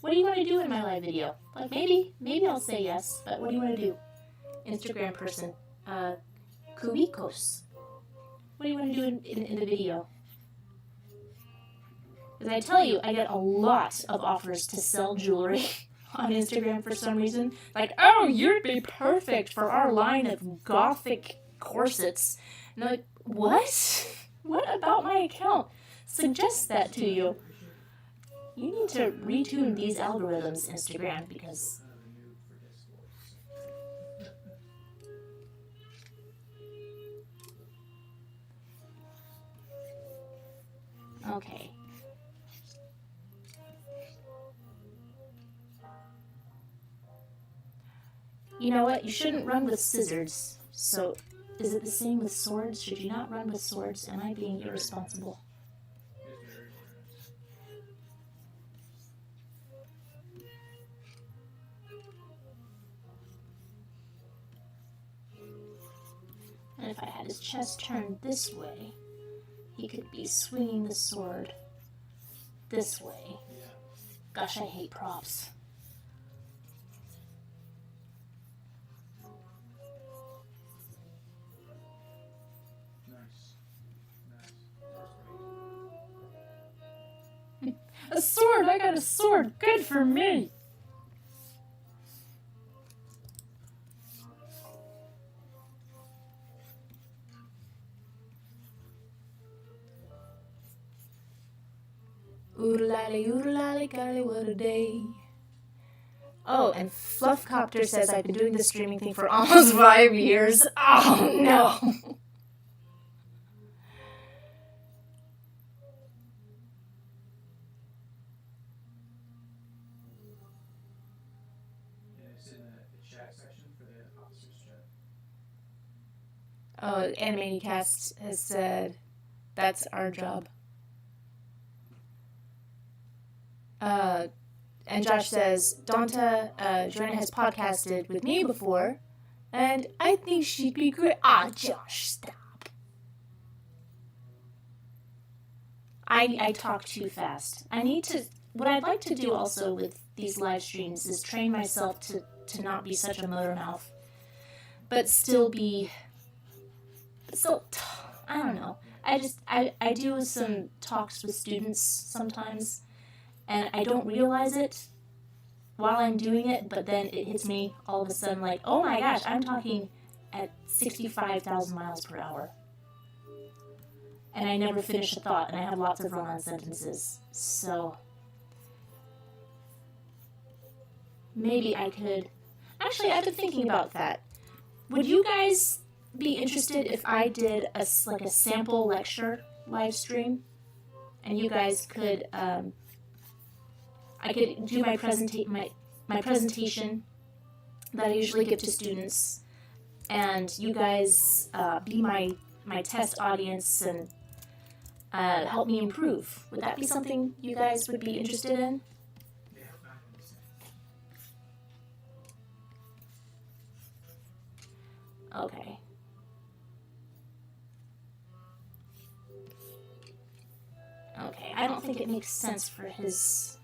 What do you want to do in my live video? Like, maybe I'll say yes, but what do you want to do? Instagram person. Cubicos. What do you want to do in the video? Because I tell you, I get a lot of offers to sell jewelry on Instagram for some reason. Like, oh, you'd be perfect for our line of gothic corsets. And I'm like, what? What about my account suggests that to you? You need to retune these algorithms, Instagram, because... Okay. You know what? You shouldn't run with scissors. So, is it the same with swords? Should you not run with swords? Am I being irresponsible? And if I had his chest turned this way, he could be swinging the sword this way. Gosh, I hate props. A sword! I got a sword! Good for me! Oodalali, golly, what a day. Oh, and Fluffcopter says I've been doing this streaming thing for almost 5 years. Oh, no! It's in the chat section for the officers chat. Oh, Animating Cast has said that's our job. And Josh says, Donta, Joanna has podcasted with me before, and I think she'd be great. Ah, Josh, stop. I talk too fast. What I'd like to do also with these live streams is train myself to not be such a motor mouth, but still, I don't know. I do some talks with students sometimes, and I don't realize it while I'm doing it, but then it hits me all of a sudden like, oh my gosh, I'm talking at 65,000 miles per hour. And I never finish a thought, and I have lots of run-on sentences. So maybe I could... Actually, I've been thinking about that. Would you guys be interested if I did a sample lecture live stream? And you guys could... I could do my presentation that I usually give to students, and you guys be my test audience and help me improve. Would that be something you guys would be interested in? Okay. Okay, I don't think it makes sense for his...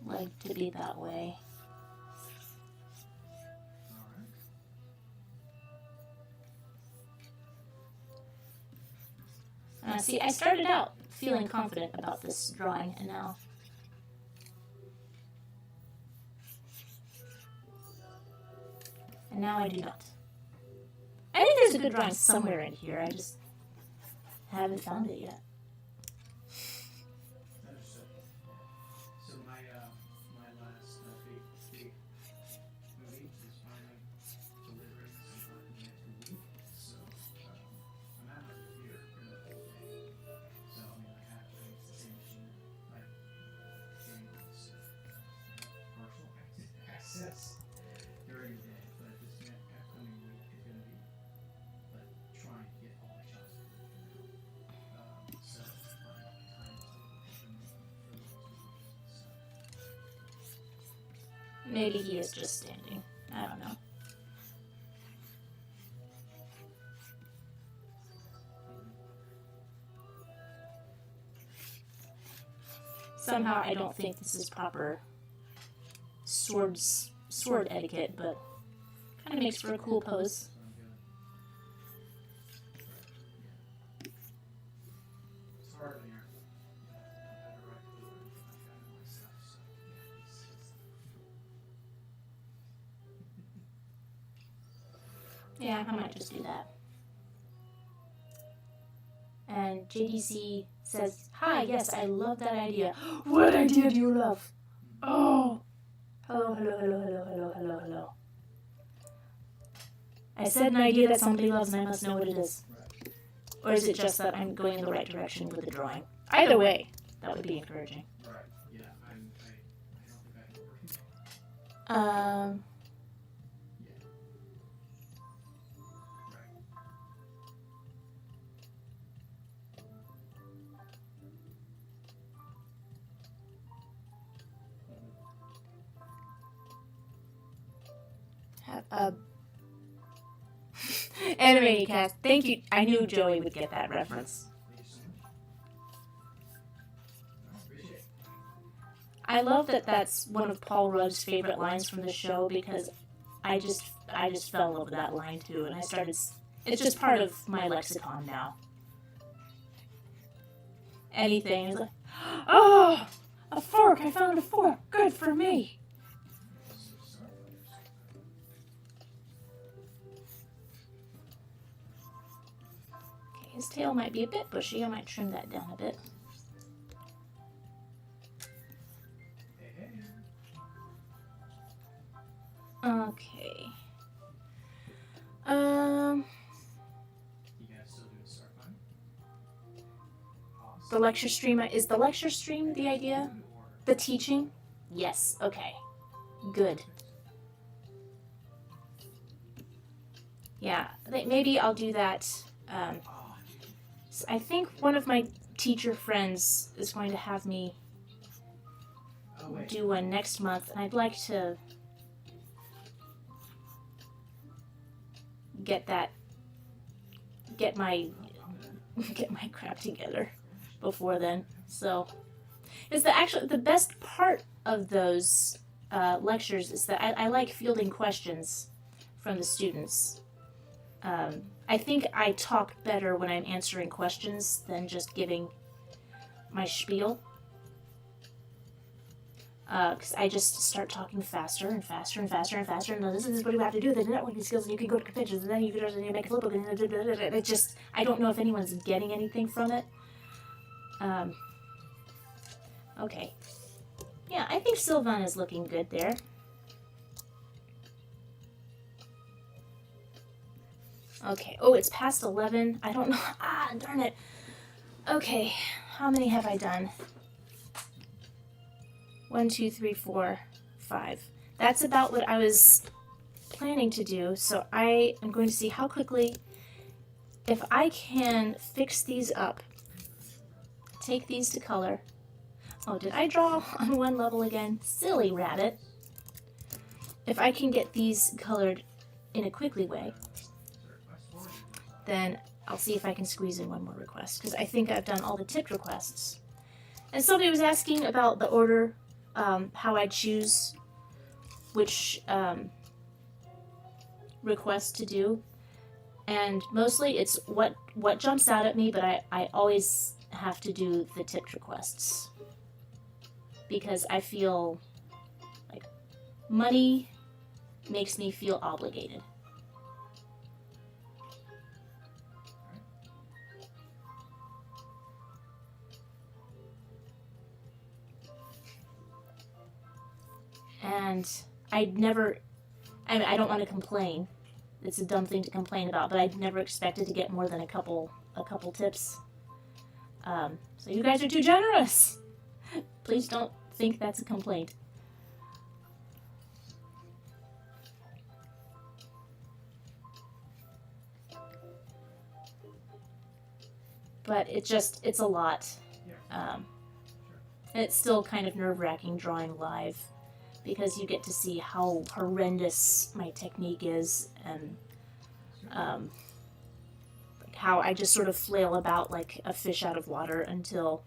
leg to be that way. See, I started out feeling confident about this drawing, and now... I do not. I think there's a good drawing somewhere in here, I just haven't found it yet. So my last big movie is finally delivering sometime in the next week. So I'm at my computer pretty much all day. So I mean, I have things Maybe he is just standing. I don't know. Somehow I don't think this is proper sword etiquette, but kind of makes for a cool pose. It's hard when you're at a right blue and I've got it myself, so yeah, Yeah, I might just do that. And JDC says, "Hi, yes, I love that idea." What idea do you love? Oh! Hello, hello, hello, hello, hello, hello, hello. I said an idea that somebody loves and I must know what it is. Right. Or is it just that I'm going in the right direction with the drawing? Either way, that would be encouraging. Right. Yeah. I don't think I have it working. Um, Yeah. Right. have a animated cast. Thank you. I knew Joey would get that reference. Thank you so much. I appreciate it. I love that that's one of Paul Rudd's favorite lines from the show because I just fell in love with that line too, and I started. It's just part of my lexicon now. Anything is like, oh, a fork! I found a fork. Good for me. So sorry. Okay, his tail might be a bit bushy. I might trim that down a bit. Hey, hey. Okay. You guys still doing start time? The lecture stream, is the lecture stream the idea? Or The teaching? Yes, okay. Good. Yeah, maybe I'll do that. I think one of my teacher friends is going to have me oh wait. do one next month, and I'd like to get my crap together before then. So it's the best part of those lectures is that I like fielding questions from the students. I think I talk better when I'm answering questions than just giving my spiel. Because I just start talking faster and faster and faster and faster, and this is what you have to do. The networking skills, and you can go to conventions, and then you can make a flipbook, and it just, I don't know if anyone's getting anything from it. Okay. Yeah, I think Sylvan is looking good there. Okay. Oh, it's past 11. I don't know. Ah, darn it. Okay. How many have I done? 1, 2, 3, 4, 5. That's about what I was planning to do. So I am going to see how quickly, if I can fix these up, take these to color. Oh, did I draw on one level again? Silly rabbit. If I can get these colored in a quickly way, then I'll see if I can squeeze in one more request, because I think I've done all the tipped requests. And somebody was asking about the order, how I choose which request to do. And mostly it's what jumps out at me, but I always have to do the tipped requests. Because I feel like money makes me feel obligated. And I don't want to complain. It's a dumb thing to complain about, but I never expected to get more than a couple tips. So you guys are too generous. Please don't think that's a complaint. But it's a lot. It's still kind of nerve-wracking drawing live. because you get to see how horrendous my technique is, and how I just sort of flail about like a fish out of water until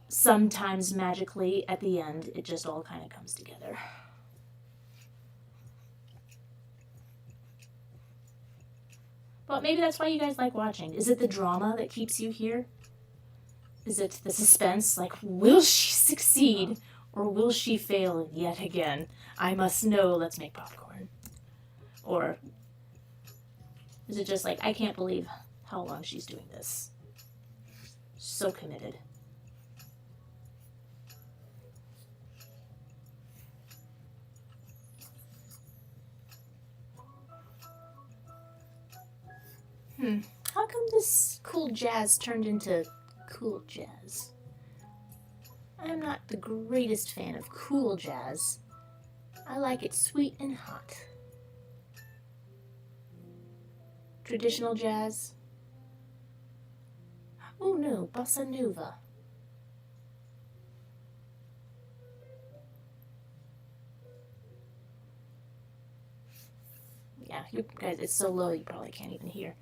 sometimes magically at the end it just all kind of comes together. But maybe that's why you guys like watching. Is it the drama that keeps you here? Is it the suspense? Like, will she succeed or will she fail yet again? I must know, let's make popcorn. Or is it just like, I can't believe how long she's doing this? So committed. How come this cool jazz turned into cool jazz? I'm not the greatest fan of cool jazz. I like it sweet and hot. Traditional jazz? Oh no, bossa nova. Yeah, you guys, it's so low you probably can't even hear.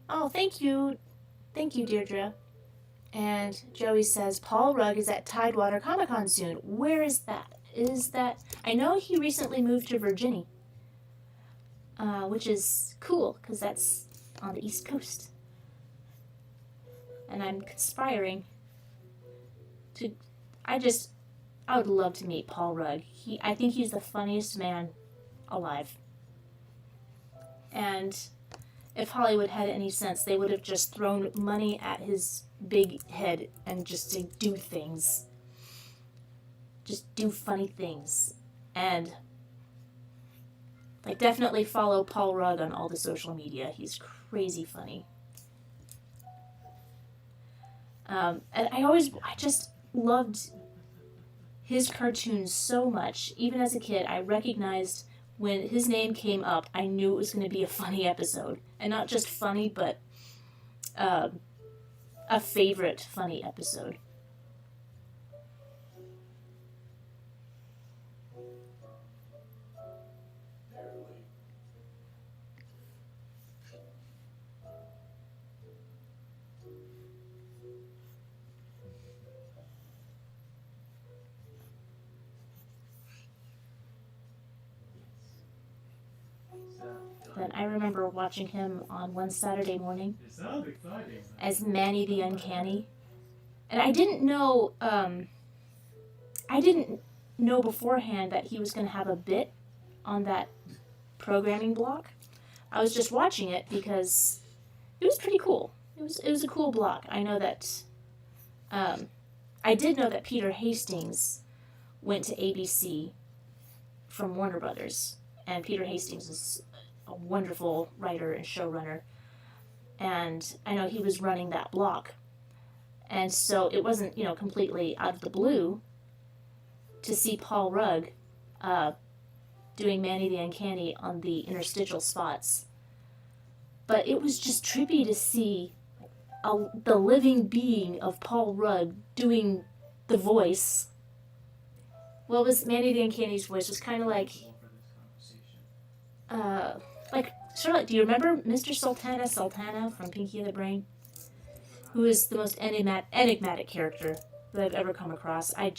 Oh, thank you. Thank you, Deirdre. And Joey says, Paul Rugg is at Tidewater Comic-Con soon. Where is that? I know he recently moved to Virginia. Which is cool, because that's on the East Coast. And I'm conspiring to... I would love to meet Paul Rugg. I think he's the funniest man alive. And if Hollywood had any sense, they would have just thrown money at his big head and just to do things. Just do funny things. And like, definitely follow Paul Rugg on all the social media. He's crazy funny. And I just loved his cartoons so much. Even as a kid, I recognized when his name came up, I knew it was going to be a funny episode. And not just funny, but a favorite funny episode. But I remember watching him on one Saturday morning as Manny the Uncanny. And I didn't know beforehand that he was going to have a bit on that programming block. I was just watching it because it was pretty cool. It was a cool block. I know that I did know that Peter Hastings went to ABC from Warner Brothers, and Peter Hastings is a wonderful writer and showrunner, and I know he was running that block, and so it wasn't, completely out of the blue to see Paul Rugg doing Manny the Uncanny on the interstitial spots. But it was just trippy to see the living being of Paul Rugg doing the voice. What was Manny the Uncanny's voice? Was kind of like Charlotte, do you remember Mr. Sultana from Pinky and the Brain? Who is the most enigmatic character that I've ever come across. I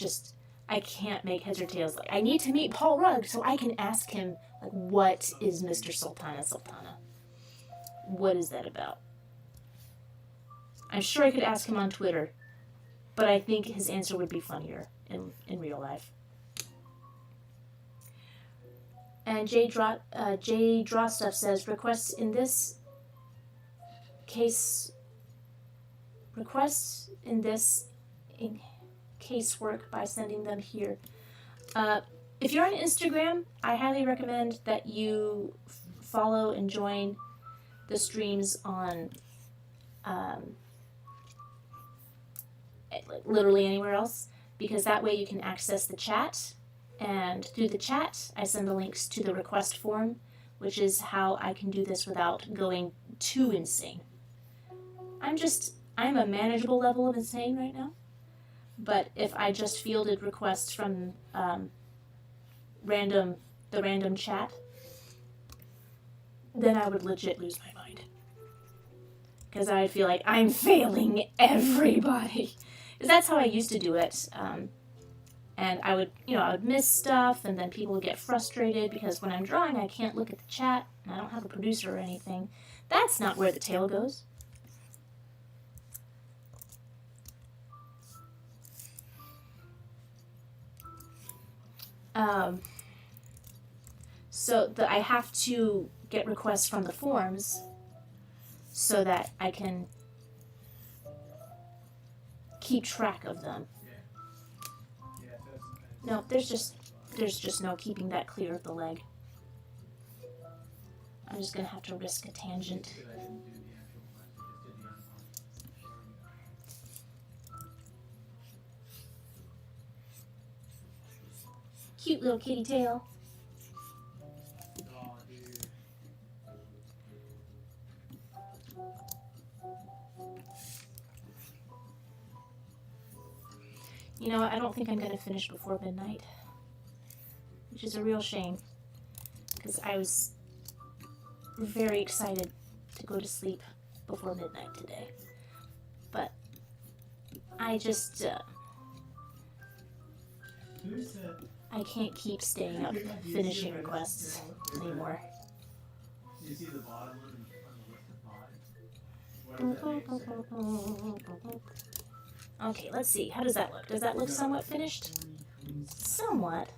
can't make heads or tails. Like, I need to meet Paul Rugg so I can ask him, like, what is Mr. Sultana? What is that about? I'm sure I could ask him on Twitter, but I think his answer would be funnier in real life. And Jay Draw Stuff says, requests in this casework by sending them here. If you're on Instagram, I highly recommend that you follow and join the streams on literally anywhere else, because that way you can access the chat. And through the chat, I send the links to the request form, which is how I can do this without going too insane. I'm a manageable level of insane right now. But if I just fielded requests from the random chat, then I would legit lose my mind. Because I'd feel like I'm failing everybody. Because that's how I used to do it. And I would, I would miss stuff, and then people would get frustrated because when I'm drawing, I can't look at the chat, and I don't have a producer or anything. That's not where the tail goes. So I have to get requests from the forums so that I can keep track of them. No, there's just no keeping that clear of the leg. I'm just gonna have to risk a tangent. Cute little kitty tail. You know what, I don't think I'm gonna finish before midnight. Which is a real shame. Because I was very excited to go to sleep before midnight today. But I just, I can't keep staying up finishing requests anymore. Do you see the bottom one on the list of mods? Okay, let's see. How does that look? Does that look somewhat finished? Somewhat.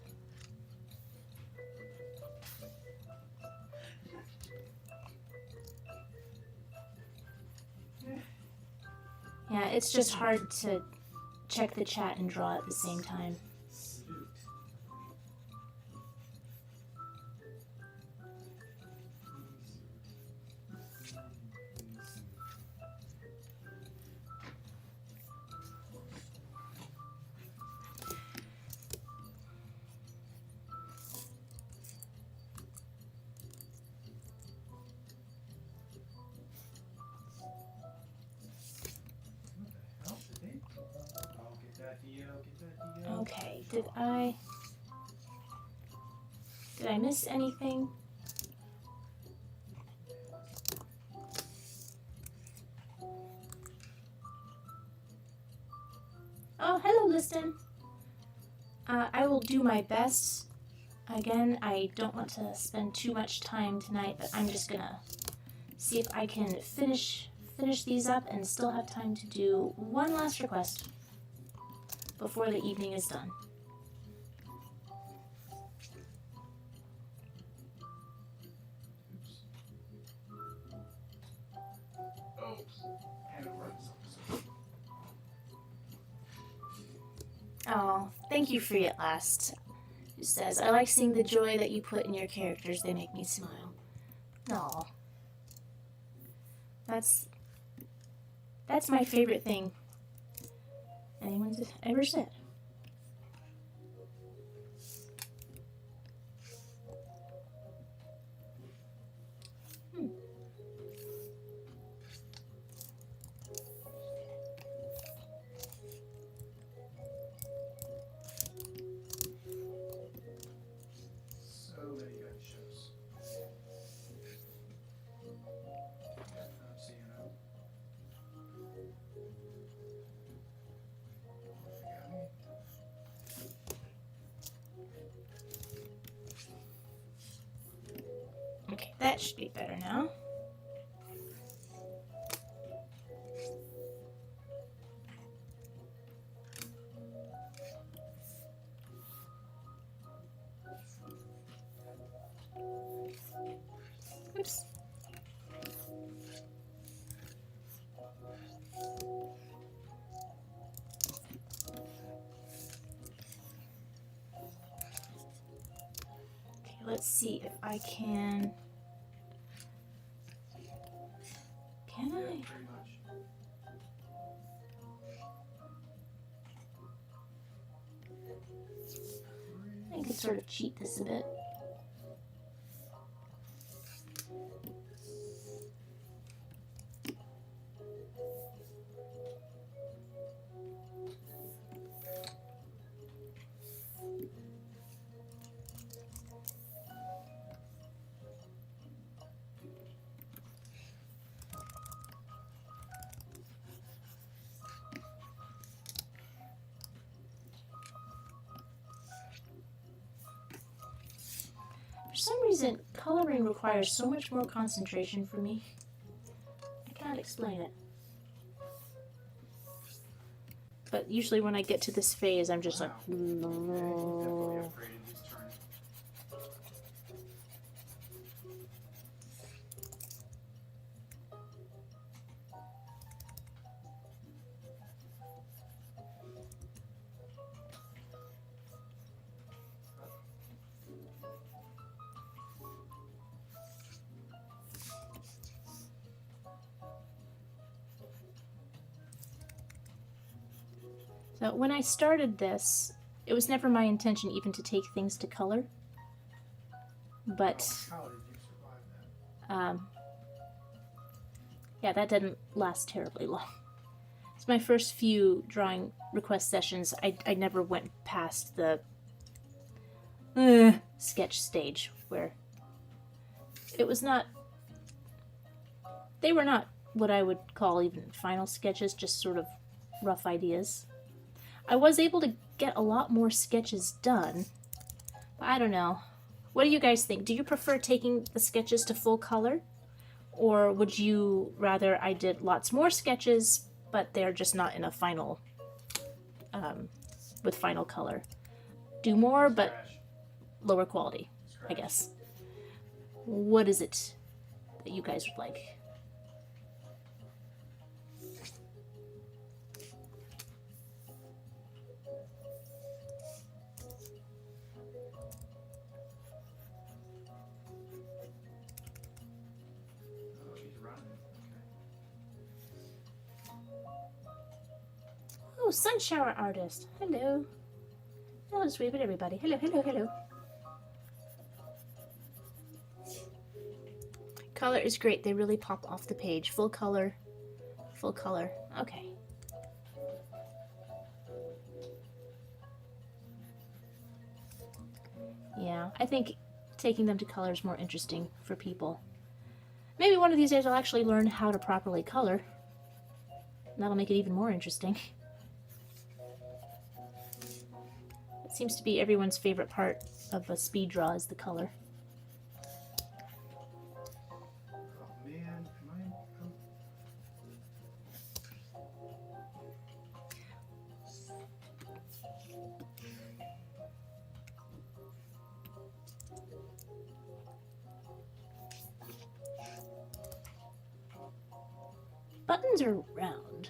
Yeah, it's just hard to check the chat and draw at the same time. Okay, did I miss anything? Oh, hello, Liston. I will do my best. Again, I don't want to spend too much time tonight, but I'm just gonna see if I can finish these up and still have time to do one last request before the evening is done. Oh, thank you, Free at Last. Who says, I like seeing the joy that you put in your characters. They make me smile. Aw. That's my favorite thing anyone's ever said. Okay, that should be better now. Oops. Okay, let's see if I can. Can I? I could sort of cheat this a bit. reason, coloring requires so much more concentration for me. I can't explain it. But usually when I get to this phase, I'm just like, Definitely no. upgraded his turn. So when I started this, it was never my intention even to take things to color. But How did you survive that? yeah, that didn't last terribly long. It's my first few drawing request sessions. I never went past the sketch stage where it was not. They were not what I would call even final sketches, just sort of rough ideas. I was able to get a lot more sketches done, but I don't know. What do you guys think? Do you prefer taking the sketches to full color? Or would you rather I did lots more sketches, but they're just not in a final, with final color? Do more, but Scratch. lower quality, I Scratch. guess. What is it that you guys would like? Oh, he's running. Okay. Oh, sun shower artist. Hello. I'll just wave at everybody. Hello, hello, hello. Color is great. They really pop off the page. Full color. Full color. Okay. Yeah, I think taking them to color is more interesting for people. Maybe one of these days I'll actually learn how to properly color. That'll make it even more interesting. It seems to be everyone's favorite part of a speed draw is the color. Oh man, am I? Oh. Buttons are round.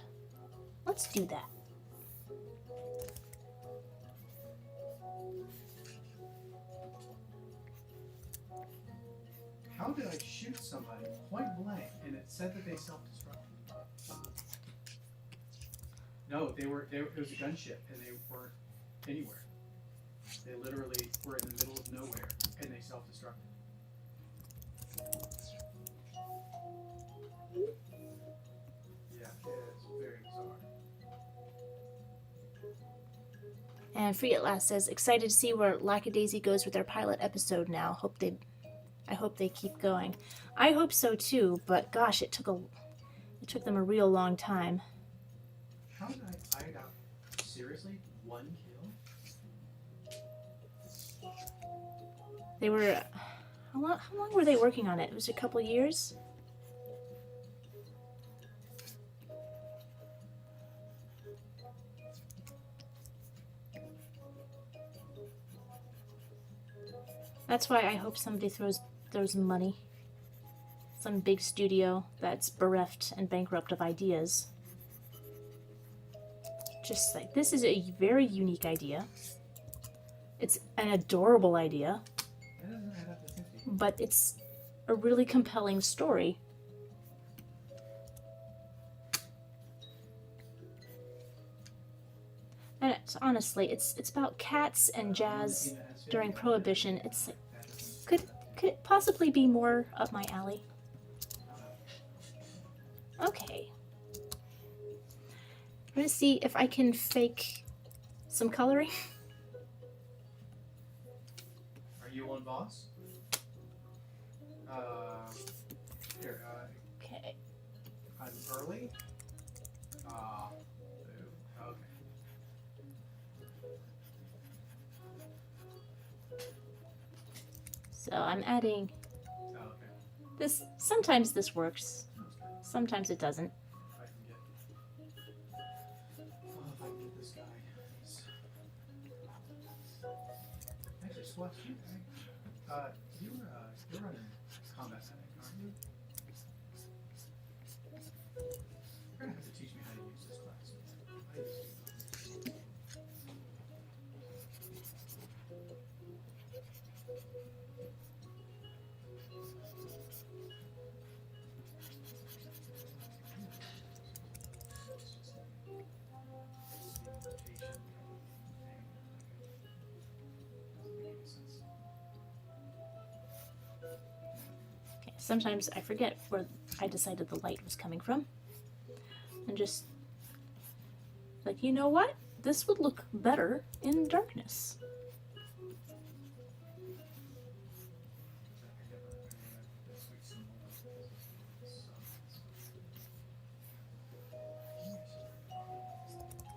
Let's do that. How did I shoot somebody point blank and it said that they self-destructed? No, it was a gunship and they weren't anywhere. They literally were in the middle of nowhere and they self-destructed. Yeah, it's very bizarre. And Free at Last says, excited to see where Lackadaisy goes with their pilot episode now. I hope they keep going. I hope so too, but gosh, it took them a real long time. How did I got seriously 1 kill? They were how long were they working on it? It was a couple years? That's why I hope somebody throws money. Some big studio that's bereft and bankrupt of ideas. Just like, this is a very unique idea. It's an adorable idea, That doesn't add up to 50. but it's a really compelling story. And honestly, it's about cats and jazz during Prohibition. It's like, could it possibly be more up my alley? Okay. I'm gonna see if I can fake some coloring. Are you on boss? Here, Okay. I'm early. Okay. So I'm adding Oh, okay. this. Sometimes this works, That's good. sometimes it doesn't. If I can get. Oh, if I can get this guy. Actually, Swat, you're running combat medic, aren't you? You're gonna have to teach me how to use this class. I just do not. Okay, sometimes I forget where I decided the light was coming from. And just like, you know what? This would look better in darkness.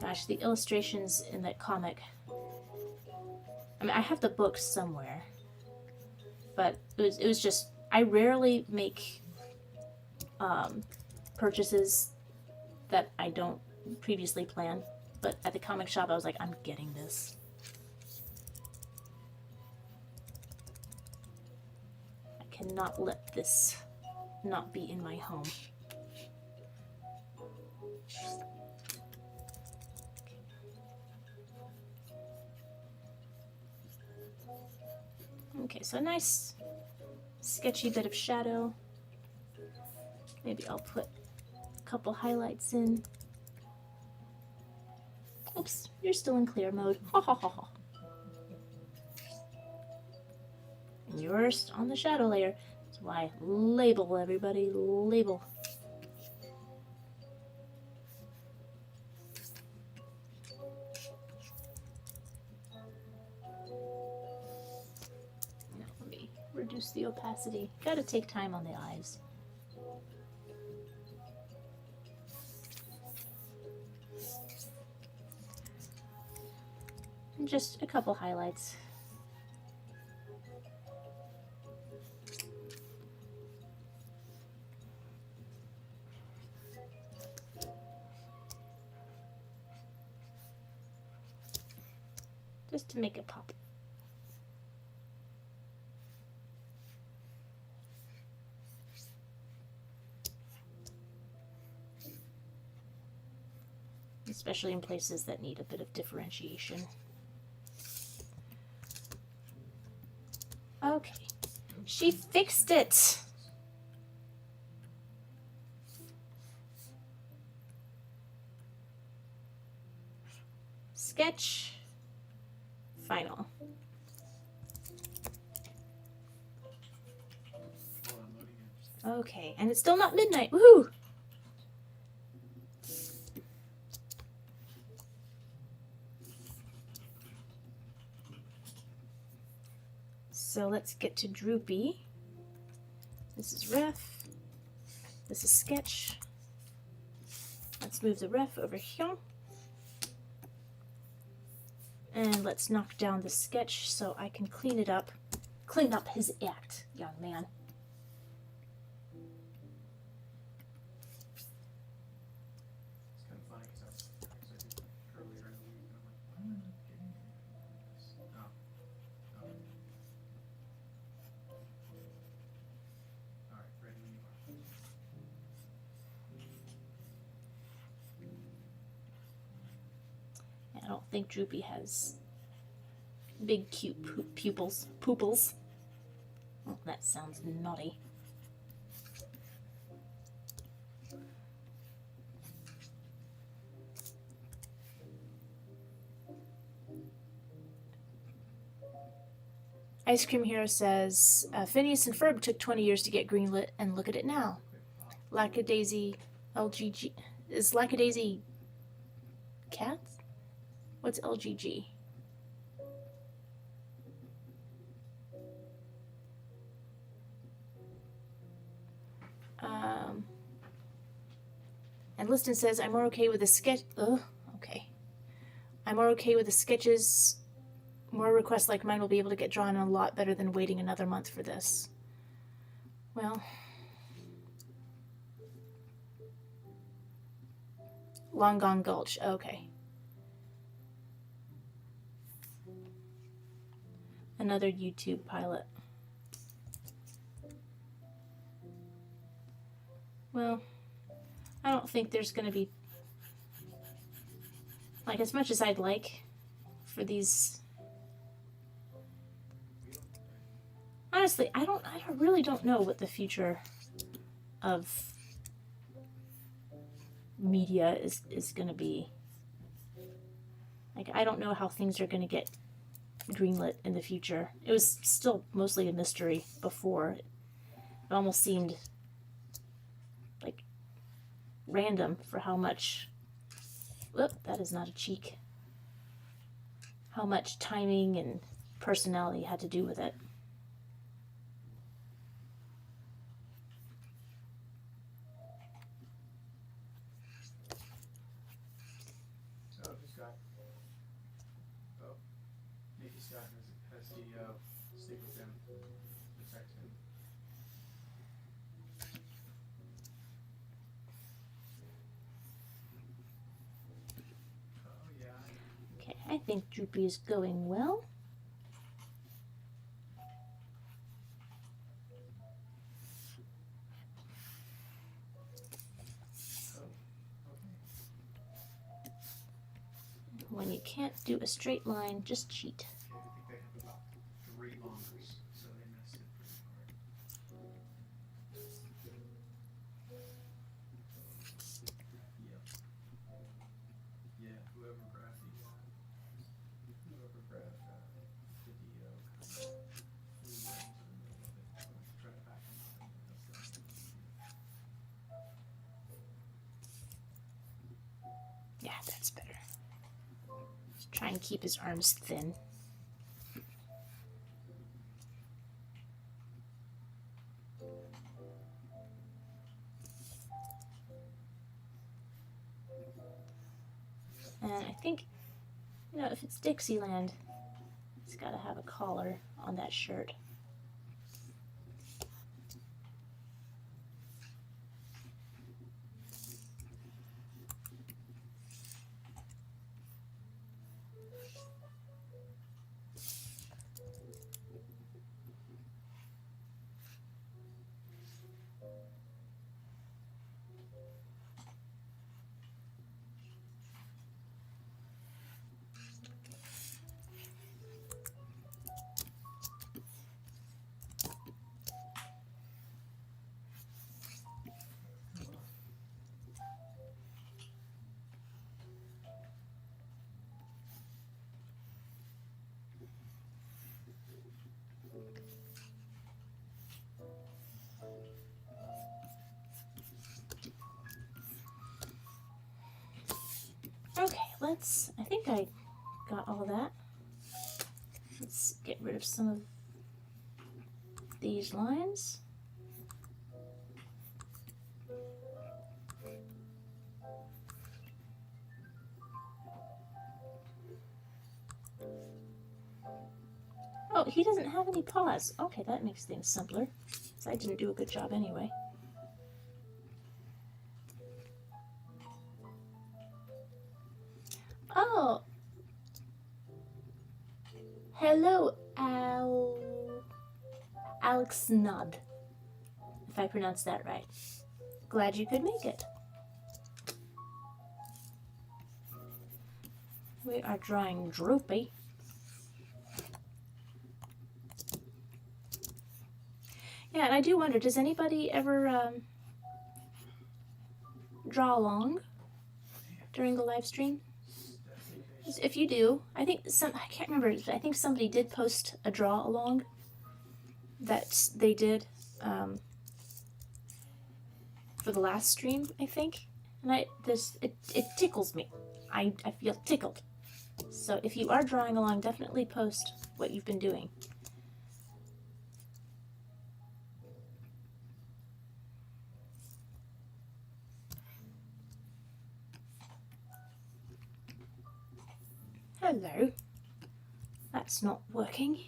Gosh, the illustrations in that comic. I mean, I have the book somewhere, but it was just, I rarely make purchases that I don't previously plan, but at the comic shop I was like, I'm getting this. I cannot let this not be in my home. Okay, so a nice sketchy bit of shadow. Maybe I'll put a couple highlights in. Oops, you're still in clear mode. Ha ha ha ha. And you're on the shadow layer. That's why label, everybody, label. Now let me reduce the opacity. Gotta take time on the eyes. And just a couple highlights. Just to make it pop. Especially in places that need a bit of differentiation. Okay, she fixed it. Sketch, final. Okay, and it's still not midnight. Woohoo! So let's get to Droopy. This is ref. This is sketch. Let's move the ref over here. And let's knock down the sketch so I can clean it up. Clean up his act, young man. It's kind of funny because I did earlier in the week and I'm like, why am I not getting this? Oh. Alright, ready when you are. I don't think Droopy has big cute pupils. Pooples. Oh, that sounds naughty. Ice Cream Hero says, Phineas and Ferb took 20 years to get greenlit, and look at it now. Lackadaisy LGG. Is Lackadaisy cats? What's LGG? And Liston says, I'm more okay with the sketch. Ugh, okay. I'm more okay with the sketches more requests like mine will be able to get drawn a lot better than waiting another month for this. Well, Long Gone Gulch, okay. Another YouTube pilot. Well, I don't think there's going to be, like, as much as I'd like for these. Honestly, I really don't know what the future of media is going to be. Like, I don't know how things are going to get greenlit in the future. It was still mostly a mystery before. It almost seemed like random for how much, whoop, that is not a cheek, how much timing and personality had to do with it. Oh, who's got? Oh, Nikki Scott has CEO. Stick with him. Protect him. Oh yeah. Okay, I think Droopy is going well. Oh, okay. When you can't do a straight line, just cheat. Okay, I think they have about 3 longers, so they messed it pretty hard. Yep. Yeah, whoever grabbed the DO kind of flew right into the middle of it. So let's try to back him up and then that's done. Yeah, that's better. Just try and keep his arms thin. And I think, you know, if it's Dixieland, it's got to have a collar on that shirt. Okay, I think I got all that. Let's get rid of some of these lines. Oh, he doesn't have any paws. Okay, that makes things simpler. So I didn't do a good job anyway. Oh. Hello, Alex Nod, if I pronounced that right. Glad you could make it. We are drawing Droopy. Yeah, and I do wonder, does anybody ever draw along during the live stream? If you do, I think I can't remember, I think somebody did post a draw along that they did for the last stream, I think. And it tickles me. I feel tickled. So if you are drawing along, definitely post what you've been doing. Hello. That's not working.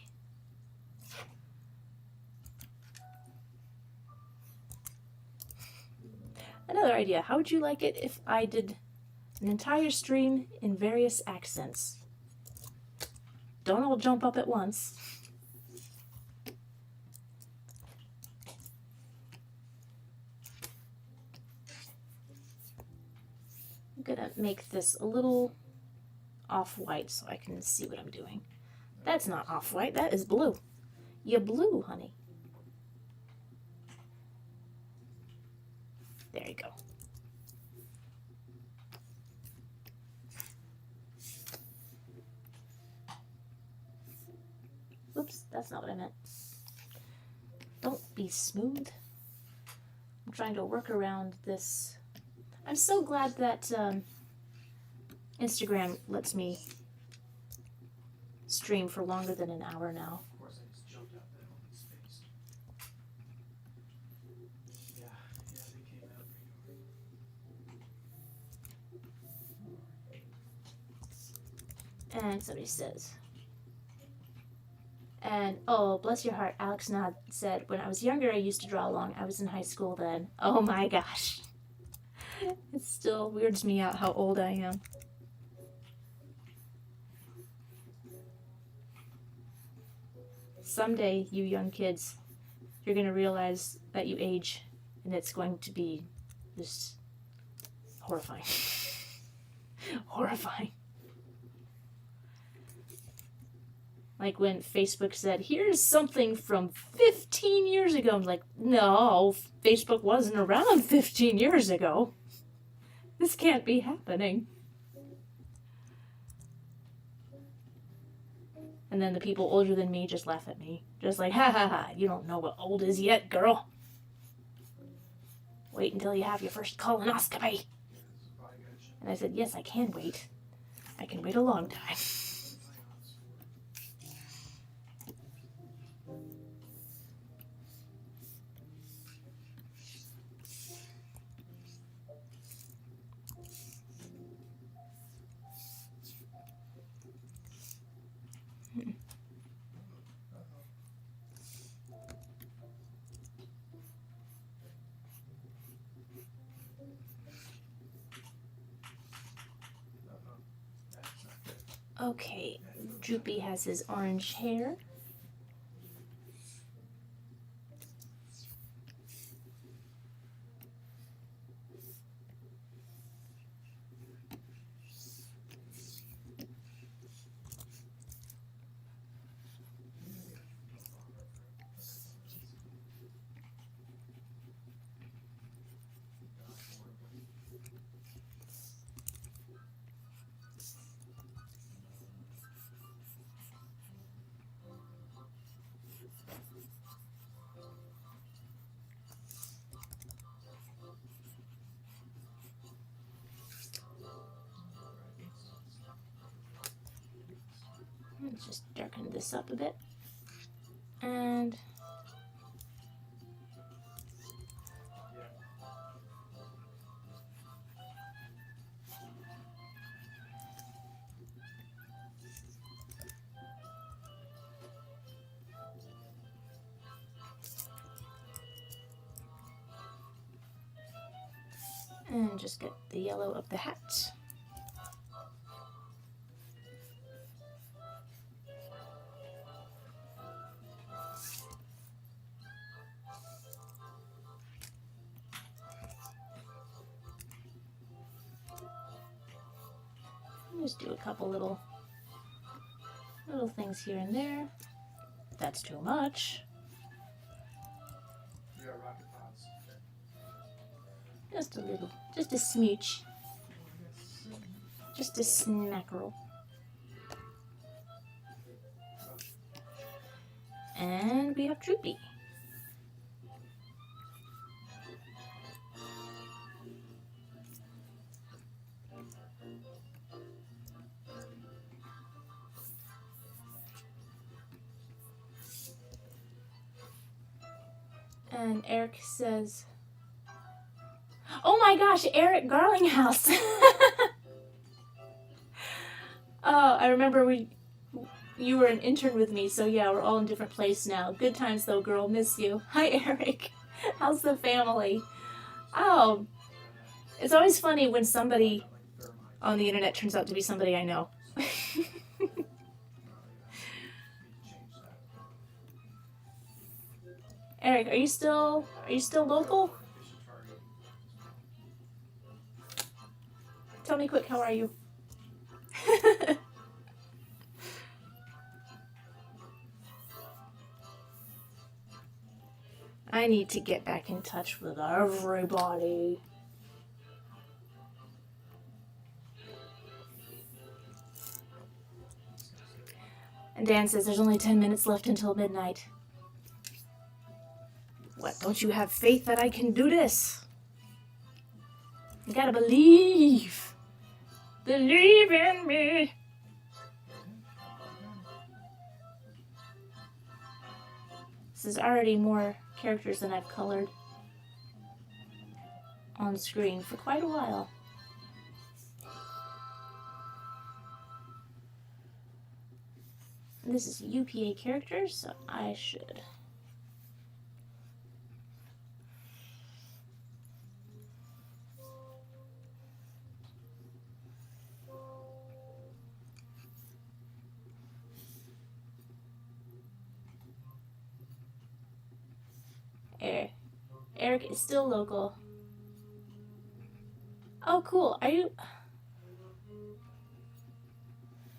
Another idea. How would you like it if I did an entire stream in various accents? Don't all jump up at once. I'm gonna make this a little off-white so I can see what I'm doing. That's not off-white, that is blue. You're blue, honey. There you go. Oops, that's not what I meant. Don't be smooth. I'm trying to work around this. I'm so glad that Instagram lets me stream for longer than an hour now. Of course, I just jumped out that open space. Yeah, they came out pretty hard. And somebody says, and oh, bless your heart, Alex Nod said, when I was younger, I used to draw along. I was in high school then. Oh my gosh. It still weirds me out how old I am. Someday, you young kids, you're going to realize that you age, and it's going to be just horrifying. Horrifying. Like when Facebook said, here's something from 15 years ago. I'm like, no, Facebook wasn't around 15 years ago. This can't be happening. And then the people older than me just laugh at me. Just like, ha ha ha, you don't know what old is yet, girl. Wait until you have your first colonoscopy. And I said, yes, I can wait. I can wait a long time. Okay, Droopy has his orange hair. Let's just darken this up a bit. And just get the yellow of the hat. Just do a couple little things here and there. That's too much. You got rocket pods. Just a little, just a smooch. Just a smackerel. And we have Droopy. And Eric says, oh my gosh, Eric Garlinghouse. Oh, I remember you were an intern with me, so yeah, we're all in different place now. Good times though, girl. Miss you. Hi, Eric. How's the family? Oh, it's always funny when somebody on the internet turns out to be somebody I know. Eric, are you still local? Tell me quick, how are you? I need to get back in touch with everybody. And Dan says there's only 10 minutes left until midnight. What, don't you have faith that I can do this? You gotta believe. Believe in me. This is already more characters than I've colored on screen for quite a while. This is UPA characters, so I should. Eric is still local. Oh, cool. Are you?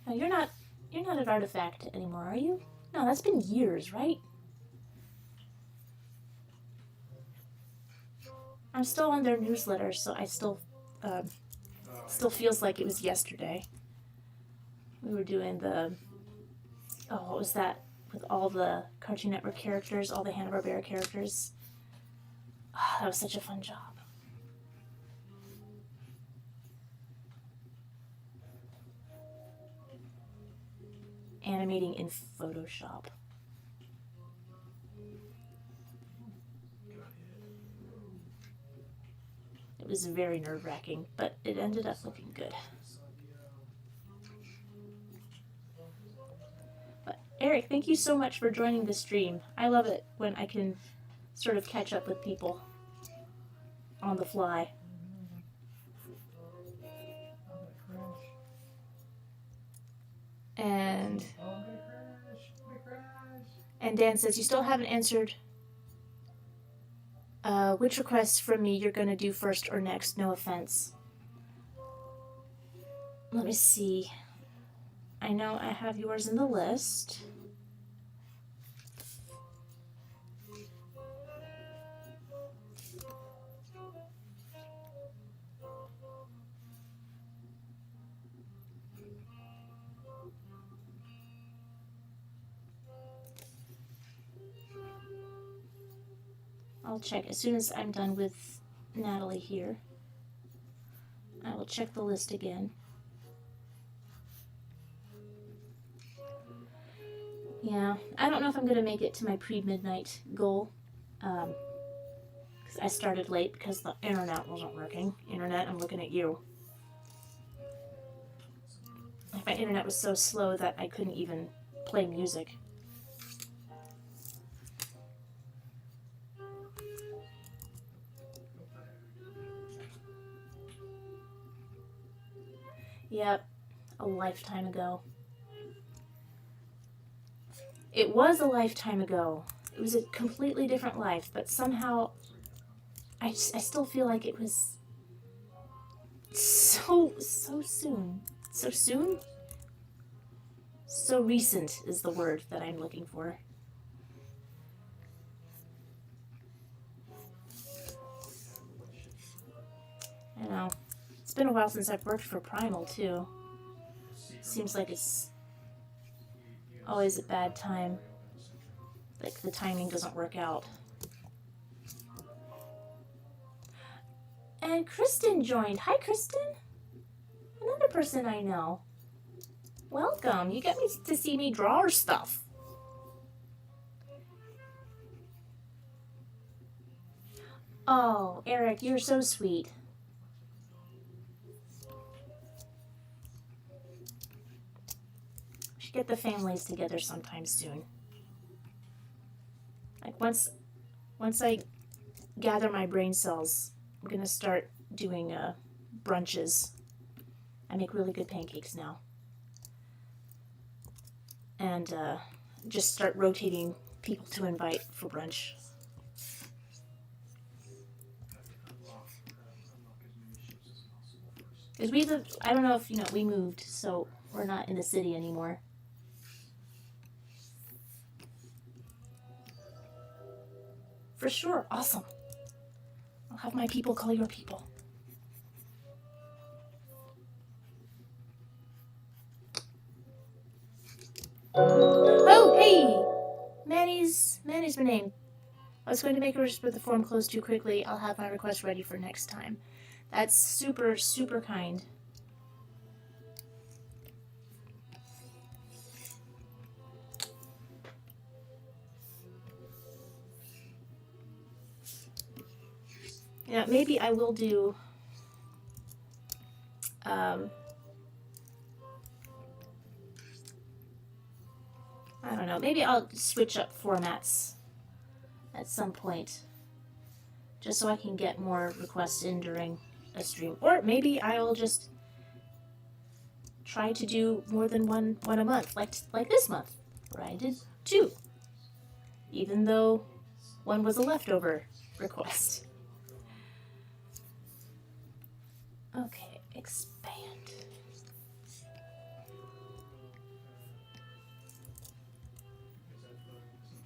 No, you're not. You're not at Artifact anymore, are you? No, that's been years, right? I'm still on their newsletter, so I still feels like it was yesterday. We were doing the. Oh, what was that? With all the Cartoon Network characters, all the Hanna-Barbera characters. Oh, that was such a fun job. Animating in Photoshop. It was very nerve-wracking, but it ended up looking good. But Eric, thank you so much for joining the stream. I love it when I can sort of catch up with people on the fly. And Dan says you still haven't answered which requests from me you're gonna do first or next. No offense. Let me see. I know I have yours in the list. I'll check as soon as I'm done with Natalie here. I will check the list again. Yeah, I don't know if I'm going to make it to my pre-midnight goal. Because I started late because the internet wasn't working. Internet, I'm looking at you. My internet was so slow that I couldn't even play music. Yep, a lifetime ago. It was a lifetime ago. It was a completely different life, but somehow I still feel like it was so soon. So soon? So recent is the word that I'm looking for. I know. It's been a while since I've worked for Primal, too. Seems like it's always a bad time. Like the timing doesn't work out. And Kristen joined. Hi, Kristen. Another person I know. Welcome. You get me to see me draw stuff. Oh, Eric, you're so sweet. should get the families together sometime soon. Like once I gather my brain cells, I'm gonna start doing brunches. I make really good pancakes now. And just start rotating people to invite for brunch. Unlock as many ships as possible first. Because we live, I don't know if you know, we moved, so we're not in the city anymore. For sure, awesome. I'll have my people call your people. Oh, hey! Manny's my name. I was going to make a request, but the form closed too quickly. I'll have my request ready for next time. That's super, super kind. Yeah, maybe I will do I don't know, maybe I'll switch up formats at some point just so I can get more requests in during a stream. Or maybe I'll just try to do more than one a month, like this month, where I did 2. Even though one was a leftover request. Okay, expand.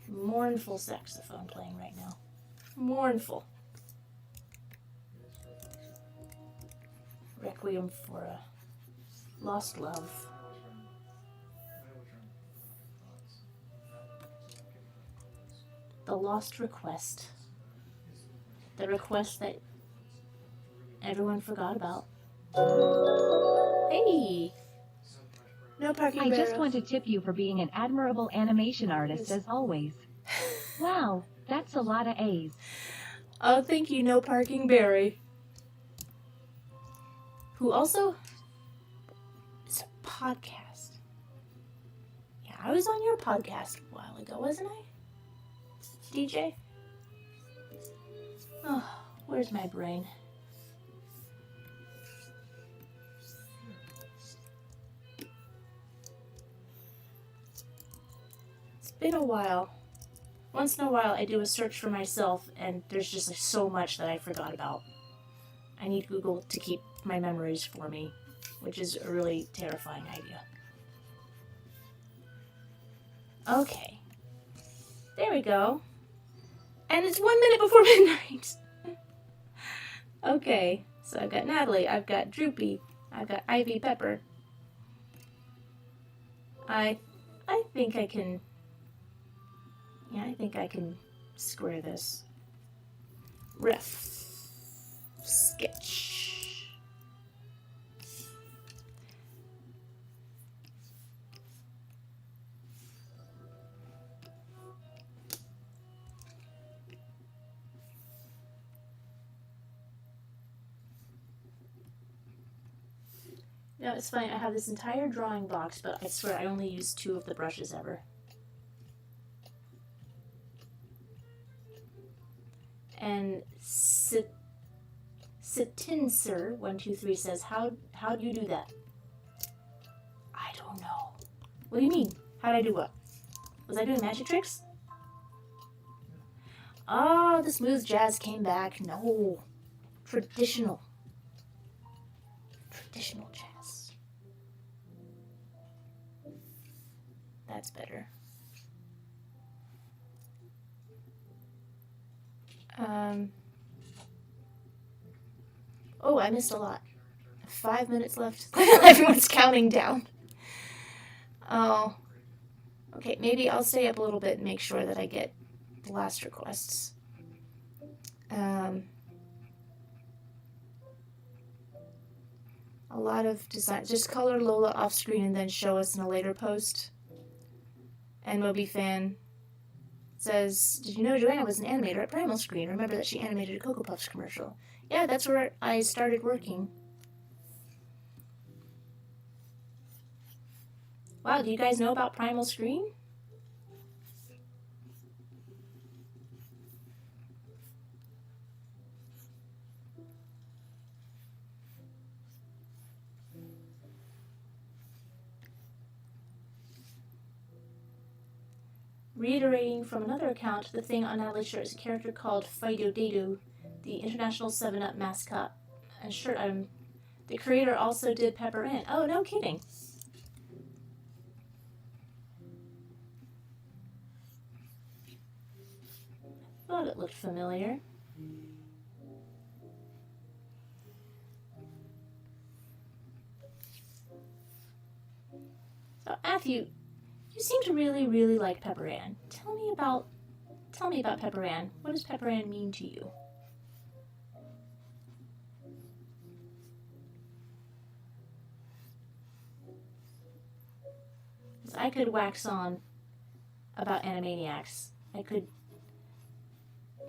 Mournful saxophone playing right now. Mournful. Requiem for a lost love. The lost request. The request that everyone forgot about. Hey! No parking I just barrel. want to tip you for being an admirable animation artist as always. Wow, that's a lot of A's. Oh, thank you, No Parking Barry. Who also is a podcast. Yeah, I was on your podcast a while ago, wasn't I? DJ? Oh, where's my brain? It's been a while. Once in a while, I do a search for myself, and there's just like, so much that I forgot about. I need Google to keep my memories for me, which is a really terrifying idea. Okay. There we go. And it's 1 minute before midnight. Okay, so I've got Natalie, I've got Droopy, I've got Ivy Pepper. I think I can... Yeah, I think I can square this. Ref. Sketch. No, it's fine. I have this entire drawing box, but I swear I only use 2 of the brushes ever. And Sitinser123 says, how do you do that? I don't know. What do you mean? How did I do what? Was I doing magic tricks? Oh, the smooth jazz came back. No. Traditional jazz. That's better. Oh, I missed a lot. 5 minutes left. Everyone's counting down. Oh. Okay, maybe I'll stay up a little bit and make sure that I get the last requests. A lot of design. Just color Lola off screen and then show us in a later post. And Moby Fan says, did you know Joanna was an animator at Primal Screen? Remember that she animated a Cocoa Puffs commercial. Yeah, that's where I started working. Wow, do you guys know about Primal Scream? Reiterating from another account, the thing on Natalie's shirt is a character called Fido Dido, the international 7-Up mascot. And shirt, the creator also did Pepper Ann. Oh, no kidding. Thought it looked familiar. So, Matthew, you seem to really, really like Pepper Ann. Tell me about Pepper Ann. What does Pepper Ann mean to you? I could wax on about Animaniacs. I could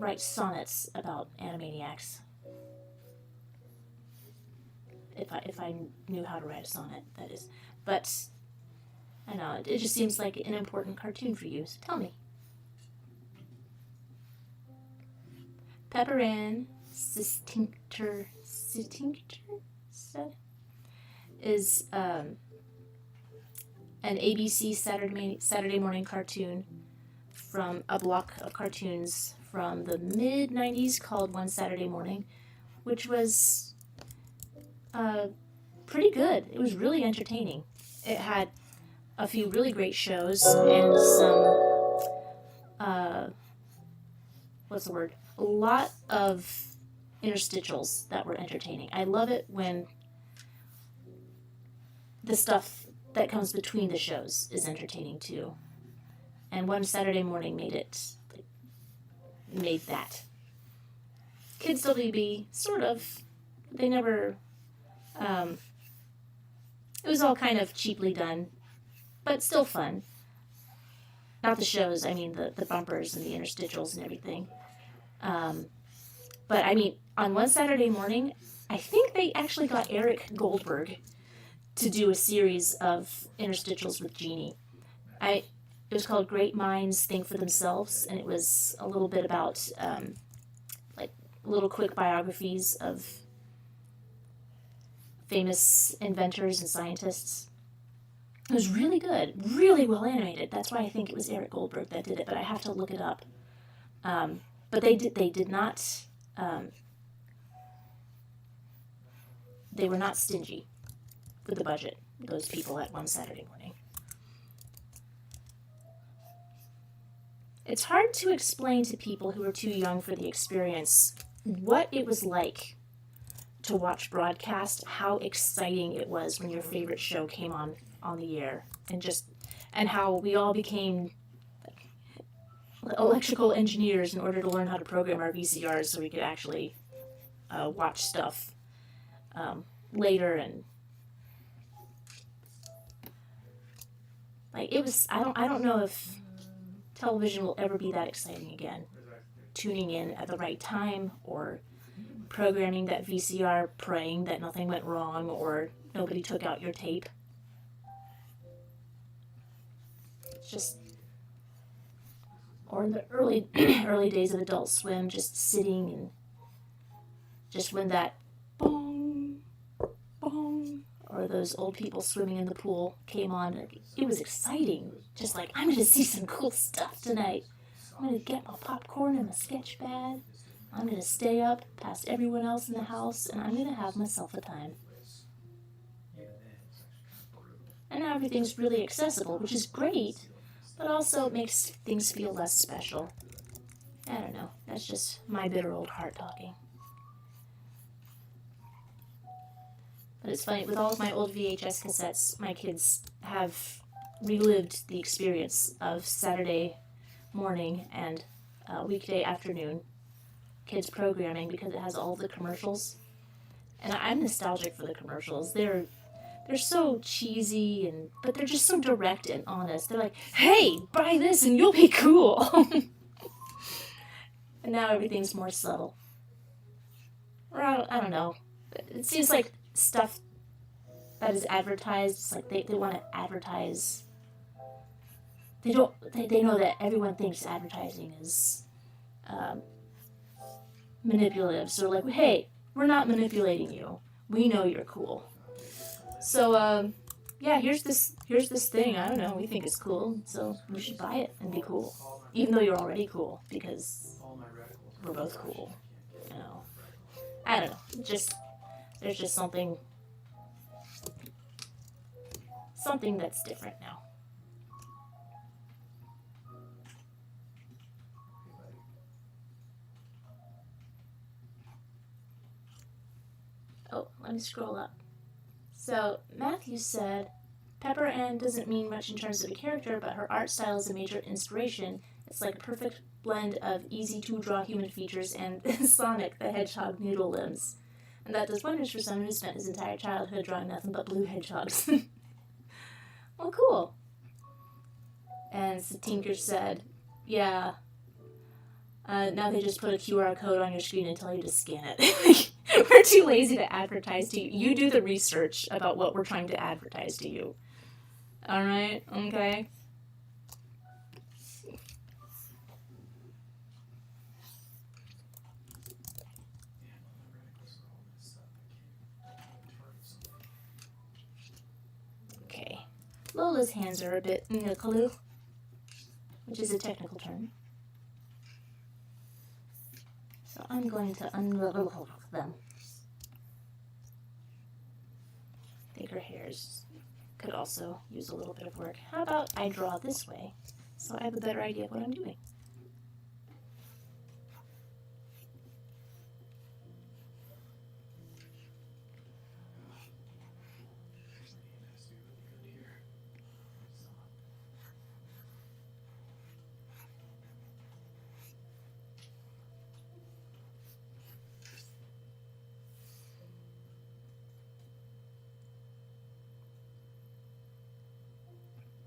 write sonnets about Animaniacs. If I knew how to write a sonnet, that is. But I know it just seems like an important cartoon for you. So tell me. Pepper Ann Stincter is an ABC Saturday morning cartoon from a block of cartoons from the mid-90s called One Saturday Morning, which was pretty good. It was really entertaining. It had a few really great shows and some, what's the word? A lot of interstitials that were entertaining. I love it when the stuff that comes between the shows is entertaining too. And One Saturday Morning made that. Kids WB, sort of. They never, it was all kind of cheaply done, but still fun. Not the shows, I mean the bumpers and the interstitials and everything. But I mean, on One Saturday Morning, I think they actually got Eric Goldberg to do a series of interstitials with Jeannie. It was called Great Minds Think for Themselves, and it was a little bit about like little quick biographies of famous inventors and scientists. It was really good, really well animated. That's why I think it was Eric Goldberg that did it, but I have to look it up. But they did not. They were not stingy with the budget. Those people at One Saturday Morning. It's hard to explain to people who are too young for the experience what it was like to watch broadcast, how exciting it was when your favorite show came on the air, and how we all became electrical engineers in order to learn how to program our VCRs so we could actually watch stuff later. And like it was, I don't know if television will ever be that exciting again. Tuning in at the right time, or programming that VCR, praying that nothing went wrong or nobody took out your tape. It's just, or in the early days of Adult Swim, just sitting and just when that bong, bong, or those old people swimming in the pool came on, it was exciting. Just like, I'm going to see some cool stuff tonight. I'm going to get my popcorn and my sketch pad. I'm going to stay up past everyone else in the house, and I'm going to have myself a time. And now everything's really accessible, which is great, but also makes things feel less special. I don't know. That's just my bitter old heart talking. But it's funny, with all of my old VHS cassettes, my kids have relived the experience of Saturday morning and weekday afternoon kids programming because it has all the commercials. And I'm nostalgic for the commercials. They're so cheesy, but they're just so direct and honest. They're like, hey, buy this and you'll be cool. And now everything's more subtle. Or I don't know. It seems like stuff that is advertised, it's like they want to advertise they know that everyone thinks advertising is manipulative. So like, hey, we're not manipulating you. We know you're cool. So yeah, here's this thing. I don't know. We think it's cool, so we should buy it and be cool, even though you're already cool because we're both cool. You know, I don't know. There's just something that's different now. Oh, let me scroll up. So Matthew said, Pepper Ann doesn't mean much in terms of a character, but her art style is a major inspiration. It's like a perfect blend of easy-to-draw human features and Sonic the Hedgehog noodle limbs. And that does wonders for someone who spent his entire childhood drawing nothing but blue hedgehogs. Well, cool. And Tinker said, yeah, now they just put a QR code on your screen and tell you to scan it. We're too lazy to advertise to you. You do the research about what we're trying to advertise to you. Alright? Okay? Okay. Lola's hands are a bit knuckle, which is a technical term. So I'm going to unravel them. I think her hairs could also use a little bit of work. How about I draw this way so I have a better idea of what I'm doing?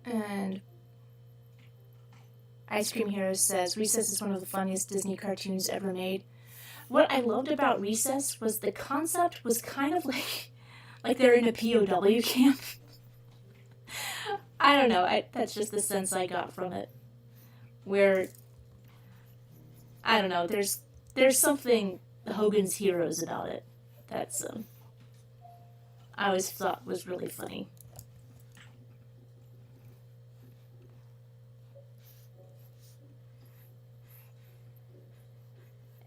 And Ice Cream Hero says, Recess is one of the funniest Disney cartoons ever made. What I loved about Recess was the concept was kind of like they're in a POW camp. I don't know, that's just the sense I got from it. Where, I don't know, there's something Hogan's Heroes about it that's, I always thought was really funny.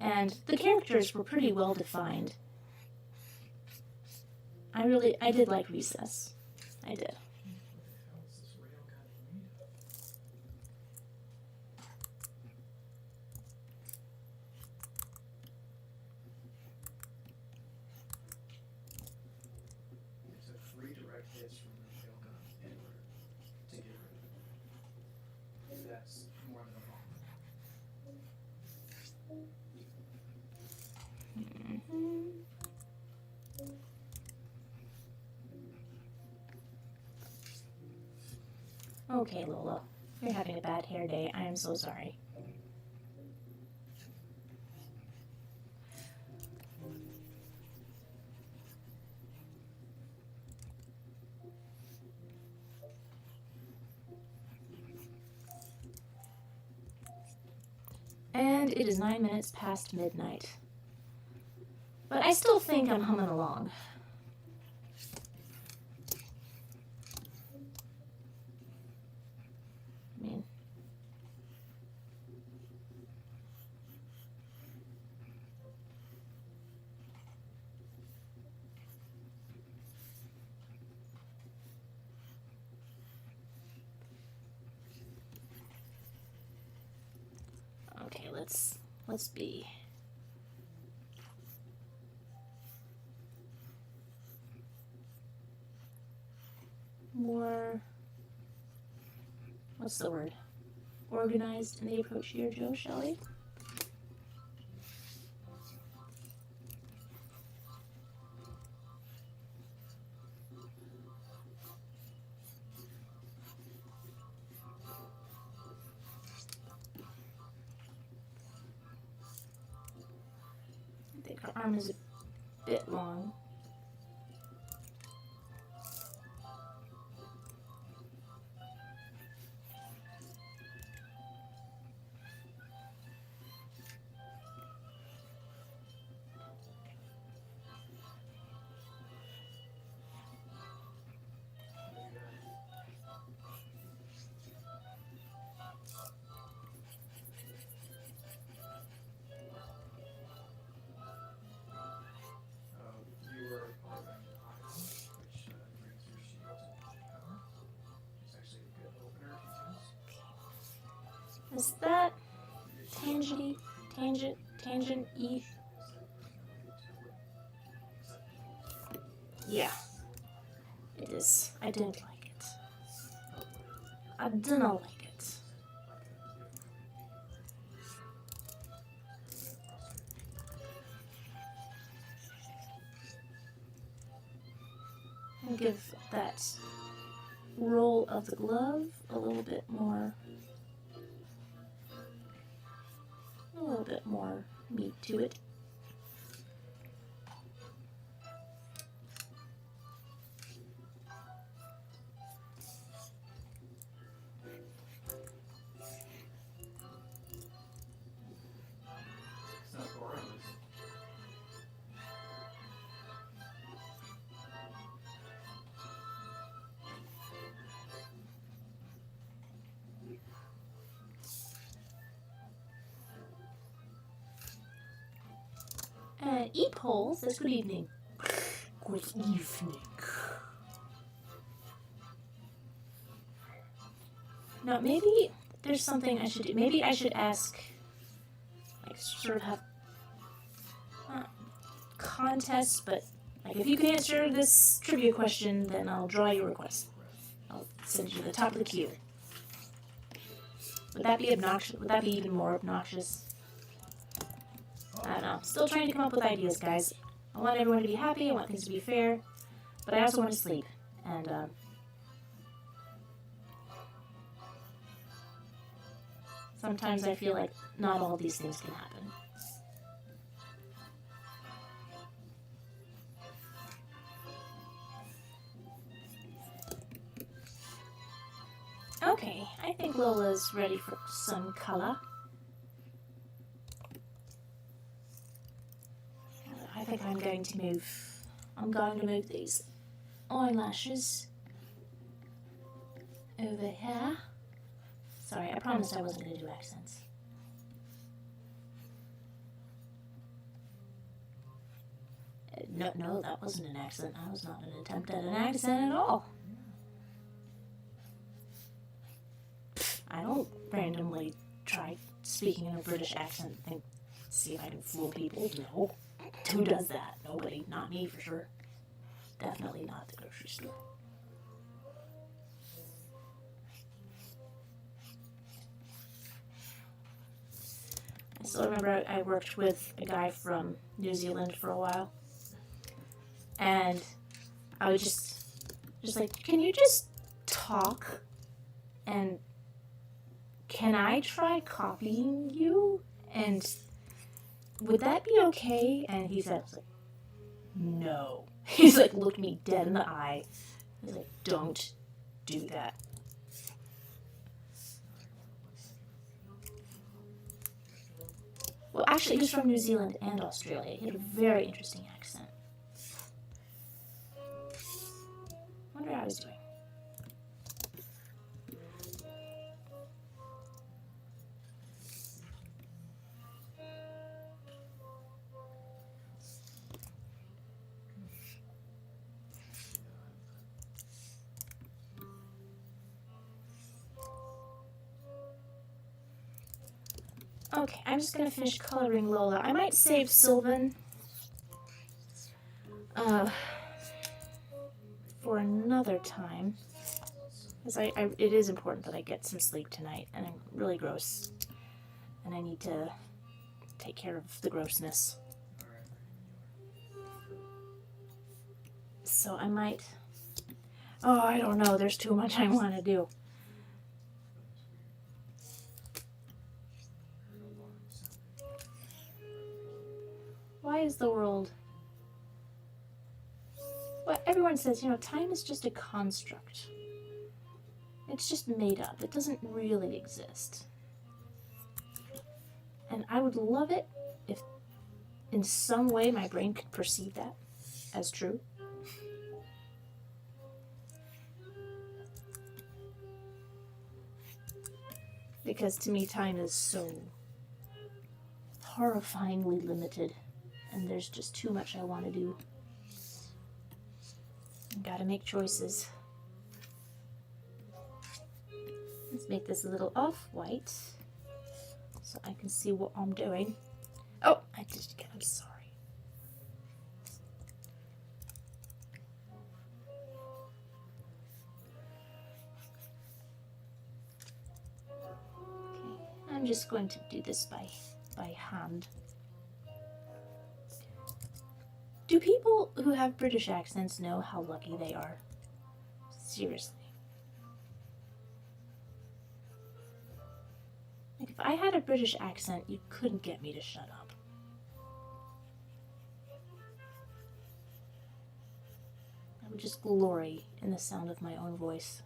And the characters were pretty well defined. I did like Recess. I did. Okay, Lola. You're having a bad hair day. I am so sorry. And it is 9 minutes past midnight. But I still think I'm humming along. I mean, okay, let's be. More, what's the word? Organized in the approach here, Joe, shall we? I think her arm is a bit long. Is that tangent, E? Yeah, it is. I didn't like it. I did not like it. And give that roll of the glove a little bit more meat to it. It's not Goro, is it? E-Pole says good evening. Good evening. Now maybe there's something I should do. Maybe I should ask, like, sort of have contests, but like if you can answer this trivia question, then I'll draw your request. I'll send you to the top of the queue. Would that be obnoxious? Would that be even more obnoxious? I don't know. Still trying to come up with ideas, guys. I want everyone to be happy. I want things to be fair, but I also want to sleep. And sometimes I feel like not all these things can happen. Okay, I think Lola's ready for some color. I think I'm going to move these eyelashes over here. Sorry, I promised I wasn't going to do accents. No, that wasn't an accent. That was not an attempt at an accent at all. I don't randomly try speaking in a British accent and see if I can fool people. No. Who does that? Nobody. Not me, for sure. Definitely not at the grocery store. I still remember I worked with a guy from New Zealand for a while. And I would just like, can you just talk? And can I try copying you? And would that be okay? And he said, like, no. He's like, looked me dead in the eye. He's like, don't do that. Well, actually, he was from New Zealand and Australia. He had a very interesting accent. I wonder how I was doing. Okay, I'm just gonna finish coloring Lola. I might save Sylvan for another time, because it is important that I get some sleep tonight, and I'm really gross, and I need to take care of the grossness. So I might. Oh, I don't know. There's too much I want to do. Why is the world... Well, everyone says, time is just a construct. It's just made up. It doesn't really exist. And I would love it if in some way my brain could perceive that as true. Because to me, time is so horrifyingly limited. And there's just too much I want to do. Gotta make choices. Let's make this a little off-white. so I can see what I'm doing. Oh, I did it again. I'm sorry. Okay, I'm just going to do this by hand. Do people who have British accents know how lucky they are? Seriously. Like, if I had a British accent, you couldn't get me to shut up. I would just glory in the sound of my own voice.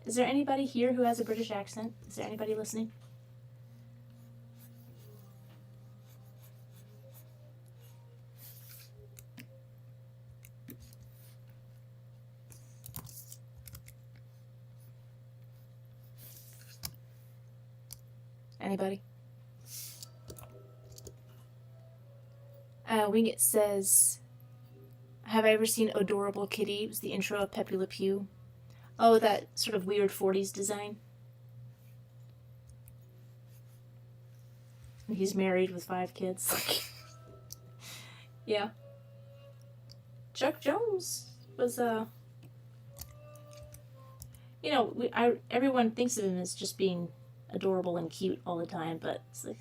Is there anybody here who has a British accent? Is there anybody listening? Anybody? Wingit says, have I ever seen Adorable Kitty? It was the intro of Pepe Le Pew. Oh, that sort of weird 40s design. And he's married with 5 kids. Yeah. Chuck Jones was, you know, everyone thinks of him as just being adorable and cute all the time, but it's like,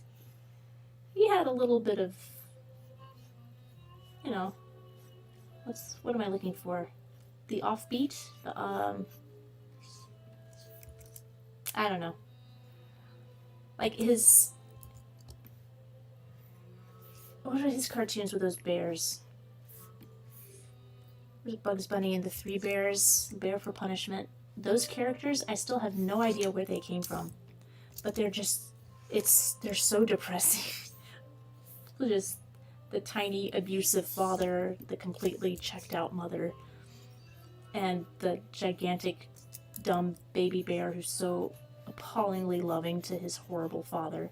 he had a little bit of, you know, what am I looking for? The offbeat? The, I don't know. Like what are his cartoons with those bears? There's Bugs Bunny and the 3 Bears, Bear for Punishment. Those characters, I still have no idea where they came from. But they're so depressing. Just the tiny abusive father, the completely checked out mother, and the gigantic dumb baby bear who's so appallingly loving to his horrible father.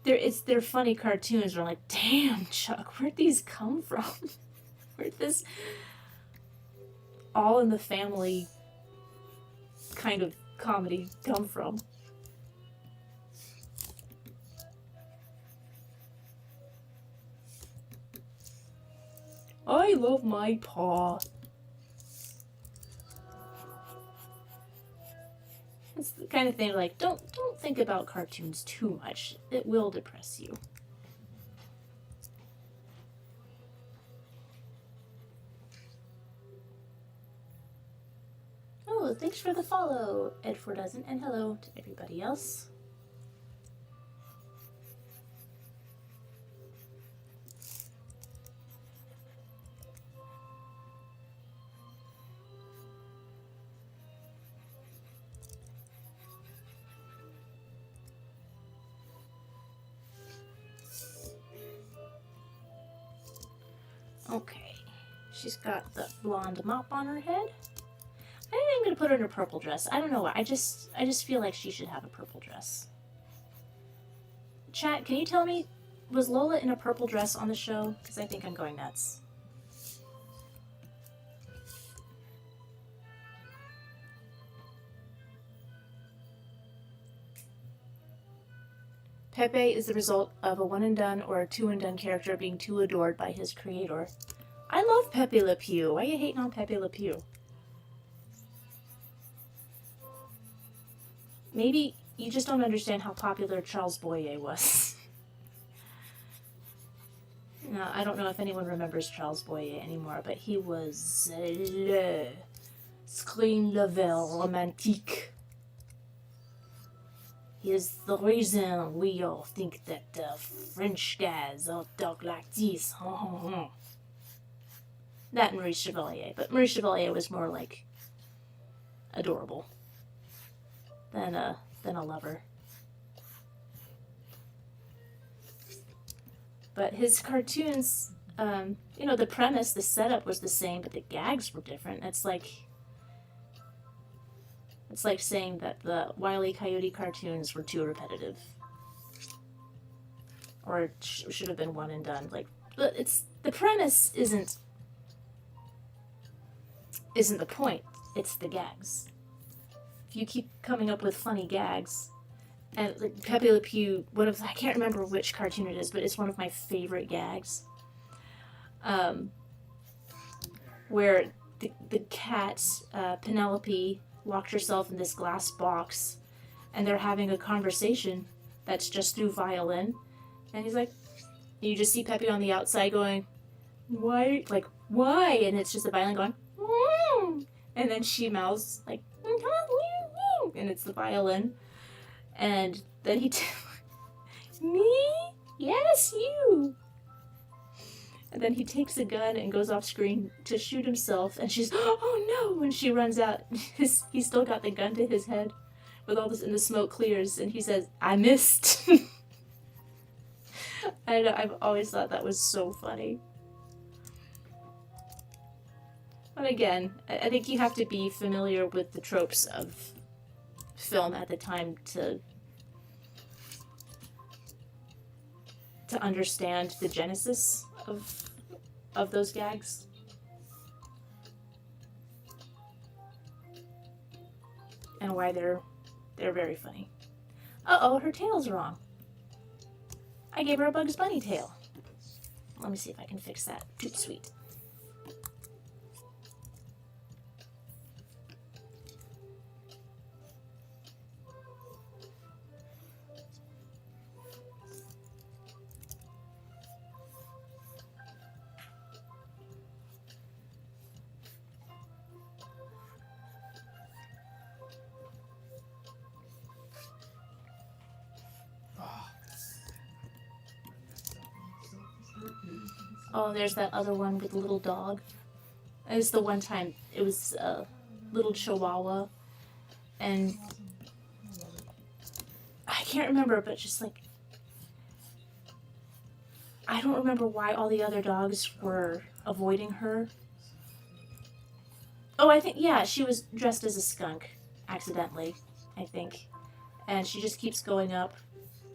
They're funny cartoons where I'm like, damn, Chuck, where'd these come from? Where'd this all in the family kind of comedy come from? I love my paw. It's the kind of thing like, don't think about cartoons too much. It will depress you. Oh, thanks for the follow, Ed4Dozen, and hello to everybody else. Okay, she's got the blonde mop on her head. I think I'm gonna put her in a purple dress. I don't know why. I just feel like she should have a purple dress. Chat, can you tell me, was Lola in a purple dress on the show? Because I think I'm going nuts. Pepe is the result of a one and done or a two and done character being too adored by his creator. I love Pepe Le Pew. Why are you hating on Pepe Le Pew? Maybe you just don't understand how popular Charles Boyer was. No, I don't know if anyone remembers Charles Boyer anymore, but he was le screen level romantique. He is the reason we all think that French guys all talk like this. That and Maurice Chevalier, but Maurice Chevalier was more like adorable than a lover. But his cartoons, you know, the premise, the setup was the same, but the gags were different. It's like saying that the Wile E. Coyote cartoons were too repetitive, or should have been one and done. Like, but the premise isn't the point. It's the gags. if you keep coming up with funny gags. And like Pepe Le Pew, I can't remember which cartoon it is, but it's one of my favorite gags. Where the cat, Penelope, locked herself in this glass box, and they're having a conversation that's just through violin. And he's like, you just see Pepe on the outside going, why? Like, why? And it's just the violin going, mm. And then she mouths, like, and it's the violin. And then me? Yes, you. And then he takes a gun and goes off screen to shoot himself, and she's, oh no! When she runs out, he's still got the gun to his head with all this, and the smoke clears, and he says, I missed. I've always thought that was so funny. But again, I think you have to be familiar with the tropes of film at the time to understand the genesis of those gags. And why they're very funny. Uh-oh, her tail's wrong. I gave her a Bugs Bunny tail. Let me see if I can fix that. Toot sweet. Oh, there's that other one with the little dog. It was the one time, it was a little chihuahua, and I can't remember, but just like, I don't remember why all the other dogs were avoiding her. Oh, I think, yeah, she was dressed as a skunk, accidentally, I think. And she just keeps going up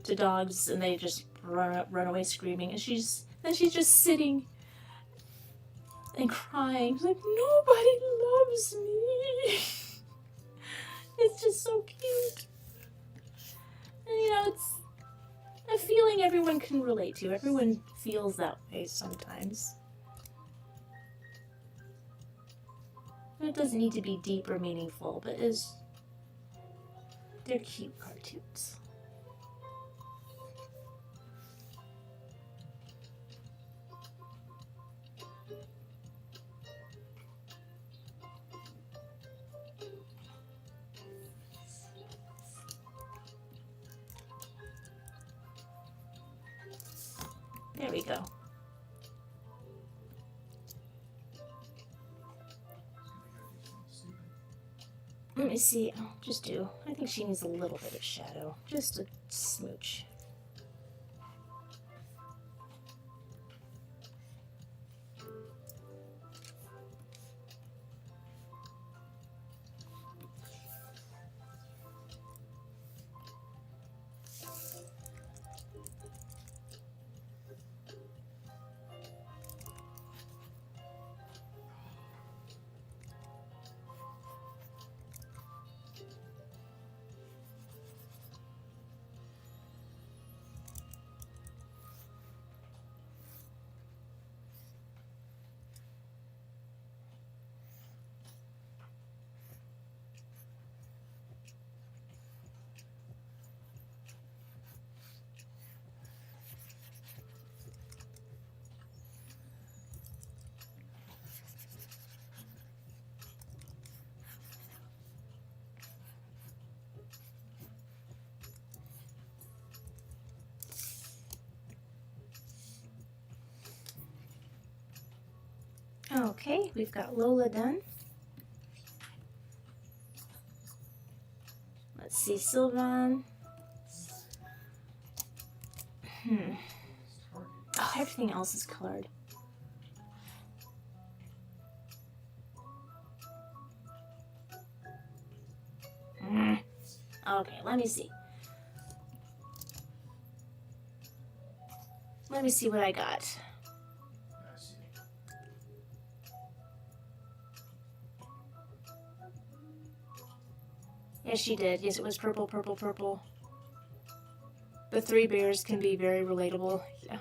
to dogs, and they just run away screaming, and she's just sitting and crying. She's like, nobody loves me. It's just so cute. And you know, it's a feeling everyone can relate to. Everyone feels that way sometimes. And it doesn't need to be deep or meaningful, but they're cute cartoons. There we go. Let me see. I think she needs a little bit of shadow. Just a smooch. Okay, we've got Lola done. Let's see, Sylvan. Oh, everything else is colored. Okay, let me see. Let me see what I got. Yes, she did. Yes, it was purple, purple, purple. The three bears can be very relatable. Yeah.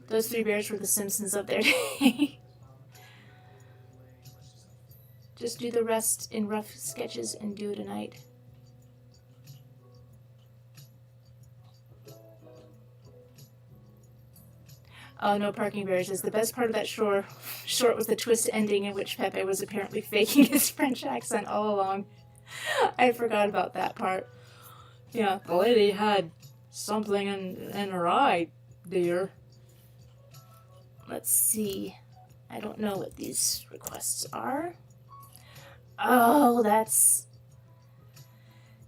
Those three bears were the Simpsons of their day. Just do the rest in rough sketches and do it tonight. Oh, no parking bears is the best part of that short was the twist ending in which Pepe was apparently faking his French accent all along. I forgot about that part. Yeah, the lady had something in her eye, dear. Let's see. I don't know what these requests are. Oh, that's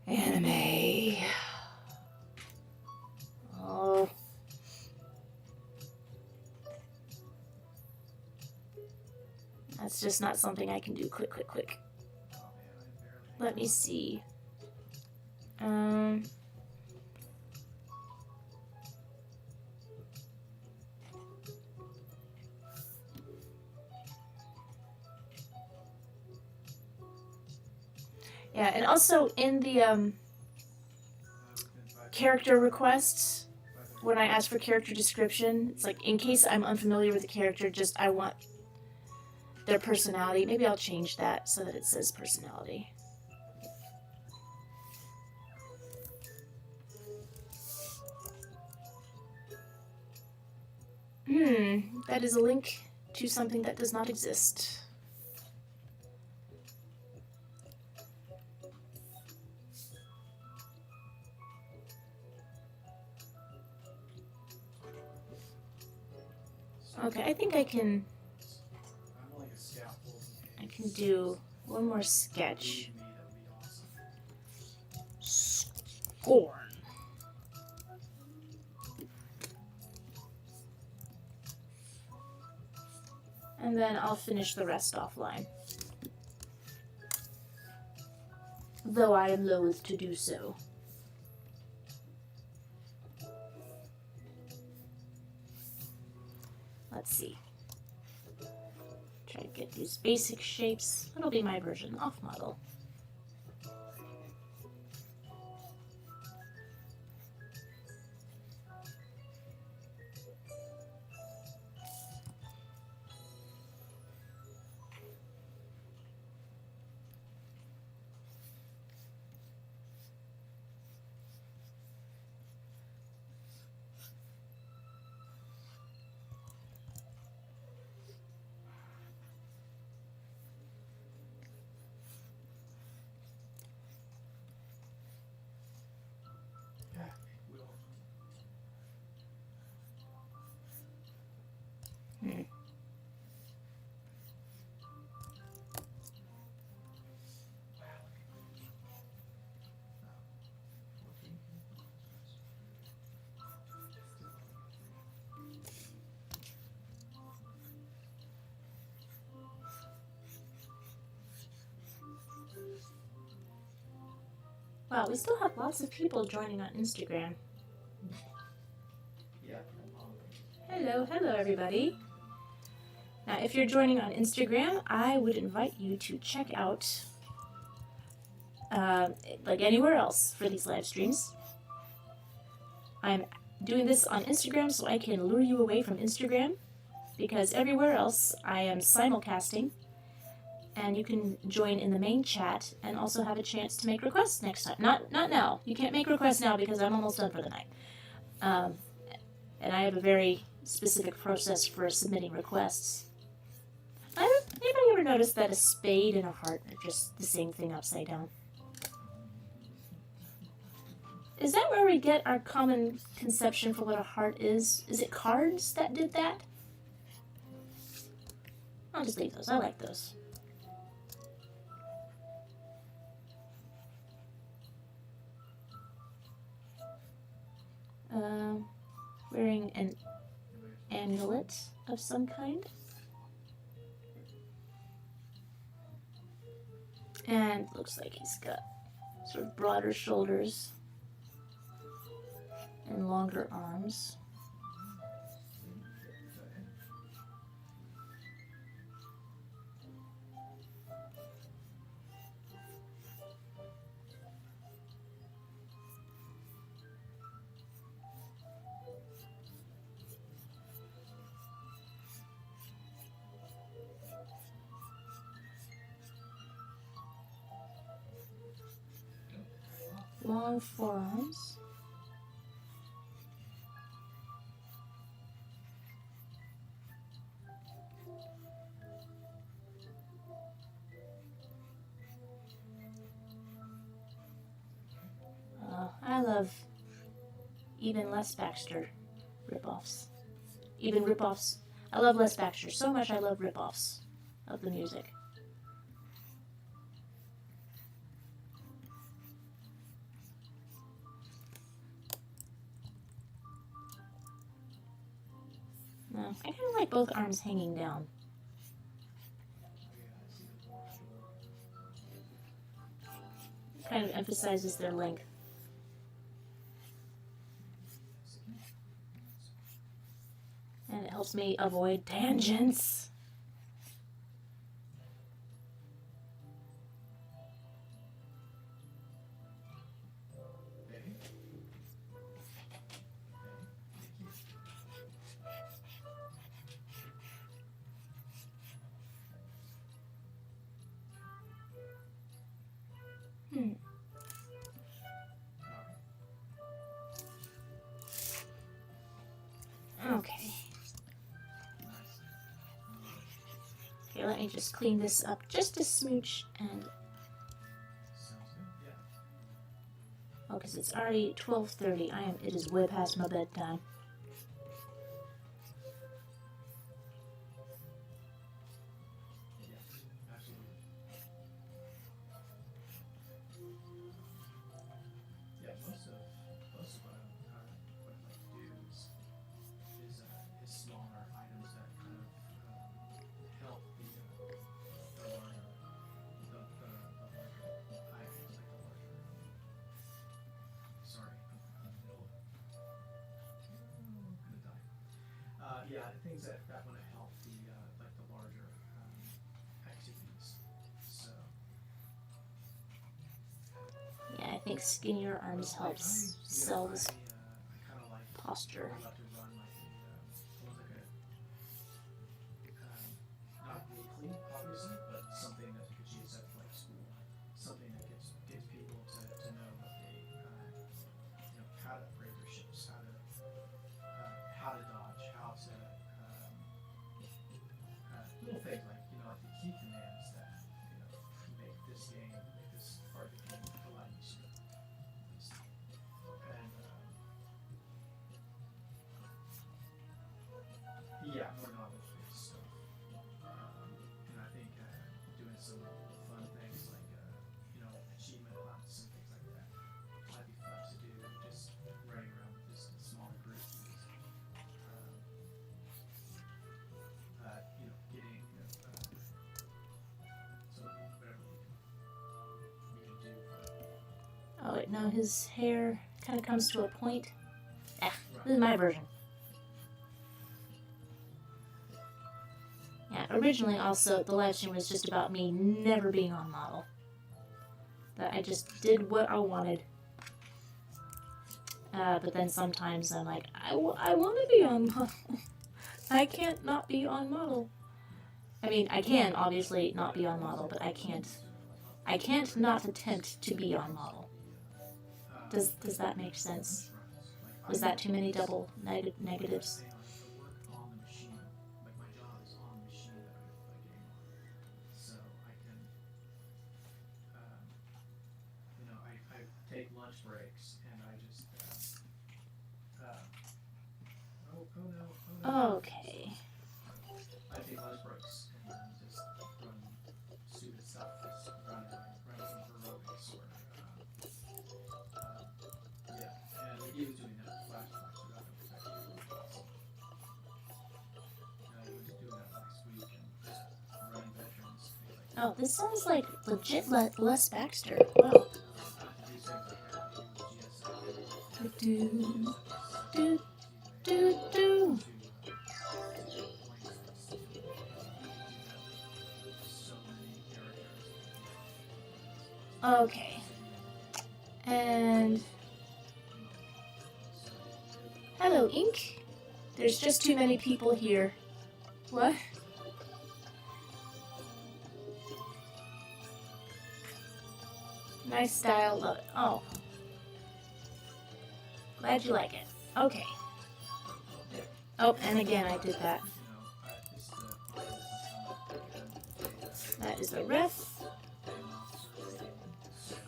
anime. Oh. That's just not something I can do quick. Let me see. Yeah, and also in the character requests, when I ask for character description, it's like, in case I'm unfamiliar with the character, just I want their personality. Maybe I'll change that so that it says personality. That is a link to something that does not exist. Okay, I think I can do one more sketch. Scorn. And then I'll finish the rest offline. Though I am loath to do so. Let's see. Try to get these basic shapes. That'll be my version off model. Wow, we still have lots of people joining on Instagram. Hello everybody. Now, if you're joining on Instagram, I would invite you to check out, like anywhere else for these live streams. I'm doing this on Instagram so I can lure you away from Instagram, because everywhere else I am simulcasting. And you can join in the main chat and also have a chance to make requests next time. Not now. You can't make requests now because I'm almost done for the night. And I have a very specific process for submitting requests. Anybody ever noticed that a spade and a heart are just the same thing upside down? Is that where we get our common conception for what a heart is? Is it cards that did that? I'll just leave those. I like those. Wearing an amulet of some kind. And looks like he's got sort of broader shoulders and longer arms. long forearms. I love even Les Baxter ripoffs. Even ripoffs. I love Les Baxter so much. I love ripoffs of the music. No, I kind of like both arms hanging down. Kind of emphasizes their length. And it helps me avoid tangents. Okay. Okay, let me just clean this up just a smooch and... Oh, because it's already 12:30. It is way past my bedtime. Yeah, things that want to help the like the larger activities. So Yeah, I think skinnier arms helps sell this I kind of like posture. about to run like not weekly, obviously, but something that you could use at like school, something that gets people to know what they how to upgrade their ships, how to dodge, how to little things like like the key commands that make this part of the game a lot easier. And yeah, more knowledge-based stuff. And I think doing some fun things like achievement hunts and things like that might be fun to do. Just running around with this smaller group. Getting so whatever we can do. Oh wait, no, his hair kind of comes to a point. This is my version. Yeah, originally also the live stream was just about me never being on model. That I just did what I wanted. But then sometimes I'm like, I want to be on model. I can't not be on model. I mean, I can obviously not be on model, but I can't not attempt to be on model. Does that make sense? Was that too many double negatives? I take lunch breaks and I just Okay. I take lunch breaks and then just run stupid stuff, just run some aerobics or yeah, and he was doing that flashbacks without the protection. I was doing that last week and running veterans, things like that. Oh, this sounds like legit Les Baxter. Wow. Do, do, do, do. Okay. And hello, Ink. There's just too many people here. What? Nice style. Love it. Oh. Glad you like it. Okay. Oh, and again I did that. That is the ref.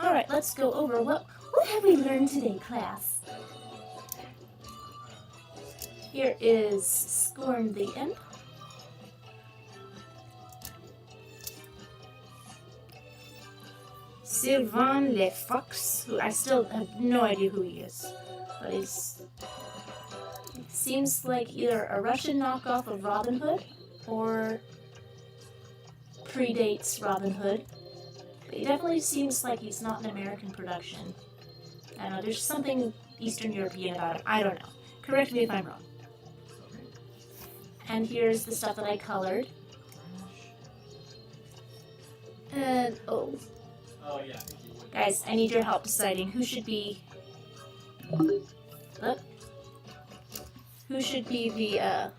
Alright, let's go over what have we learned today, class? Here is Scorn the Imp. Sylvan le Fox, who I still have no idea who he is. But he's... seems like either a Russian knockoff of Robin Hood, or predates Robin Hood. But he definitely seems like he's not an American production. I don't know, there's something Eastern European about him. I don't know. Correct me if I'm wrong. And here's the stuff that I colored. And, oh. Oh, yeah. Guys, I need your help deciding who should be... Look. Who should be the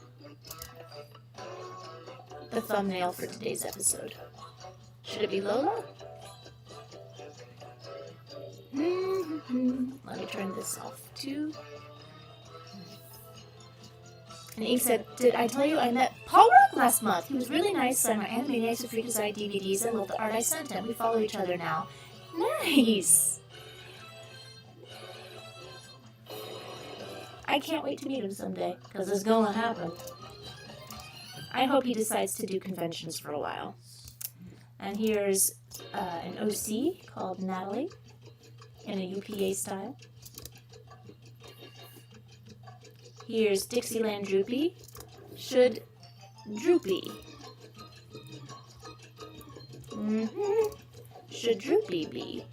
thumbnail for today's episode? Should it be Lola? Let me turn this off too. And Ink said, did I tell you I met Paul Rudd last month? He was really nice, signed my Animaniacs and Freakazoid DVDs and loved the art I sent him. We follow each other now. Nice! I can't wait to meet him someday, because it's gonna happen. I hope he decides to do conventions for a while. And here's an OC called Natalie, in a UPA style. Here's Dixieland Droopy. Should Droopy? Should Droopy be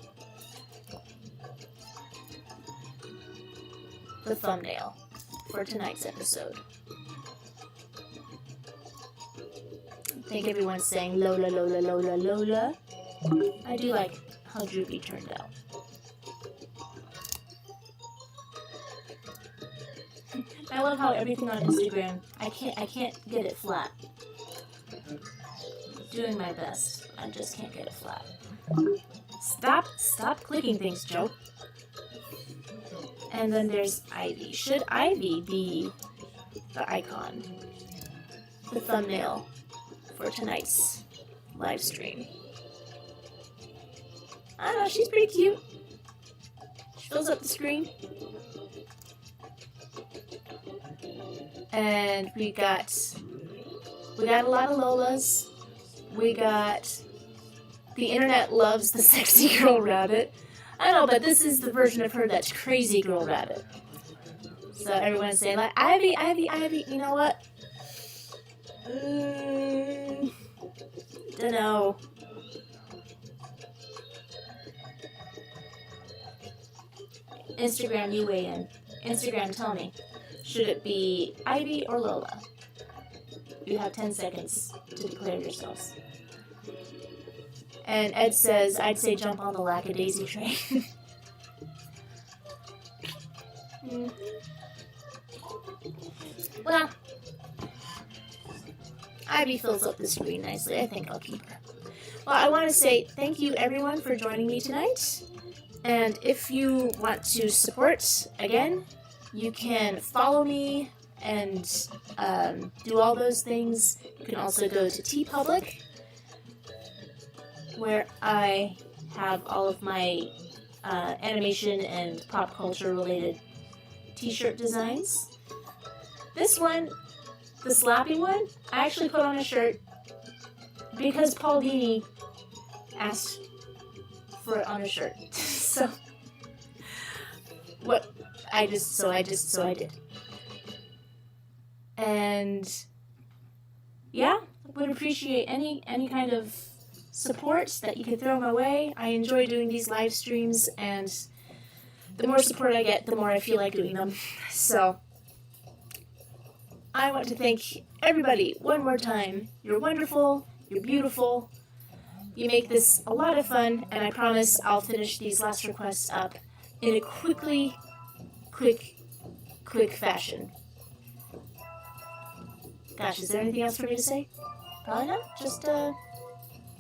the thumbnail for tonight's episode? I think everyone's saying Lola, Lola, Lola, Lola. I do like how Droopy turned out. I love how everything on Instagram, I can't get it flat. Doing my best. I just can't get it flat. Stop clicking things, Joe. And then there's Ivy. Should Ivy be the icon? The thumbnail for tonight's live stream? I don't know, she's pretty cute. She fills up the screen. And we got a lot of Lolas. We got the internet loves the sexy girl rabbit. I know, but this is the version of her that's crazy girl rabbit. So everyone's saying like, Ivy, Ivy, Ivy. You know what? Dunno. Instagram, you weigh in. Instagram, tell me. Should it be Ivy or Lola? You have 10 seconds to declare yourselves. And Ed says, I'd say jump on the LACKADAISY train. Well, Ivy fills up the screen nicely. I think I'll keep her. Well, I want to say thank you everyone for joining me tonight. And if you want to support, again, you can follow me and do all those things. You can also go to TeePublic, where I have all of my animation and pop culture related t-shirt designs. This one, the slappy one, I actually put on a shirt because Paul Dini asked for it on a shirt. So I did. And yeah, would appreciate any kind of support that you could throw my way. I enjoy doing these live streams, and the more support I get, the more I feel like doing them. So I want to thank everybody one more time. You're wonderful, you're beautiful, you make this a lot of fun, and I promise I'll finish these last requests up in a quick fashion. Gosh, is there anything else for me to say? Probably not. Just,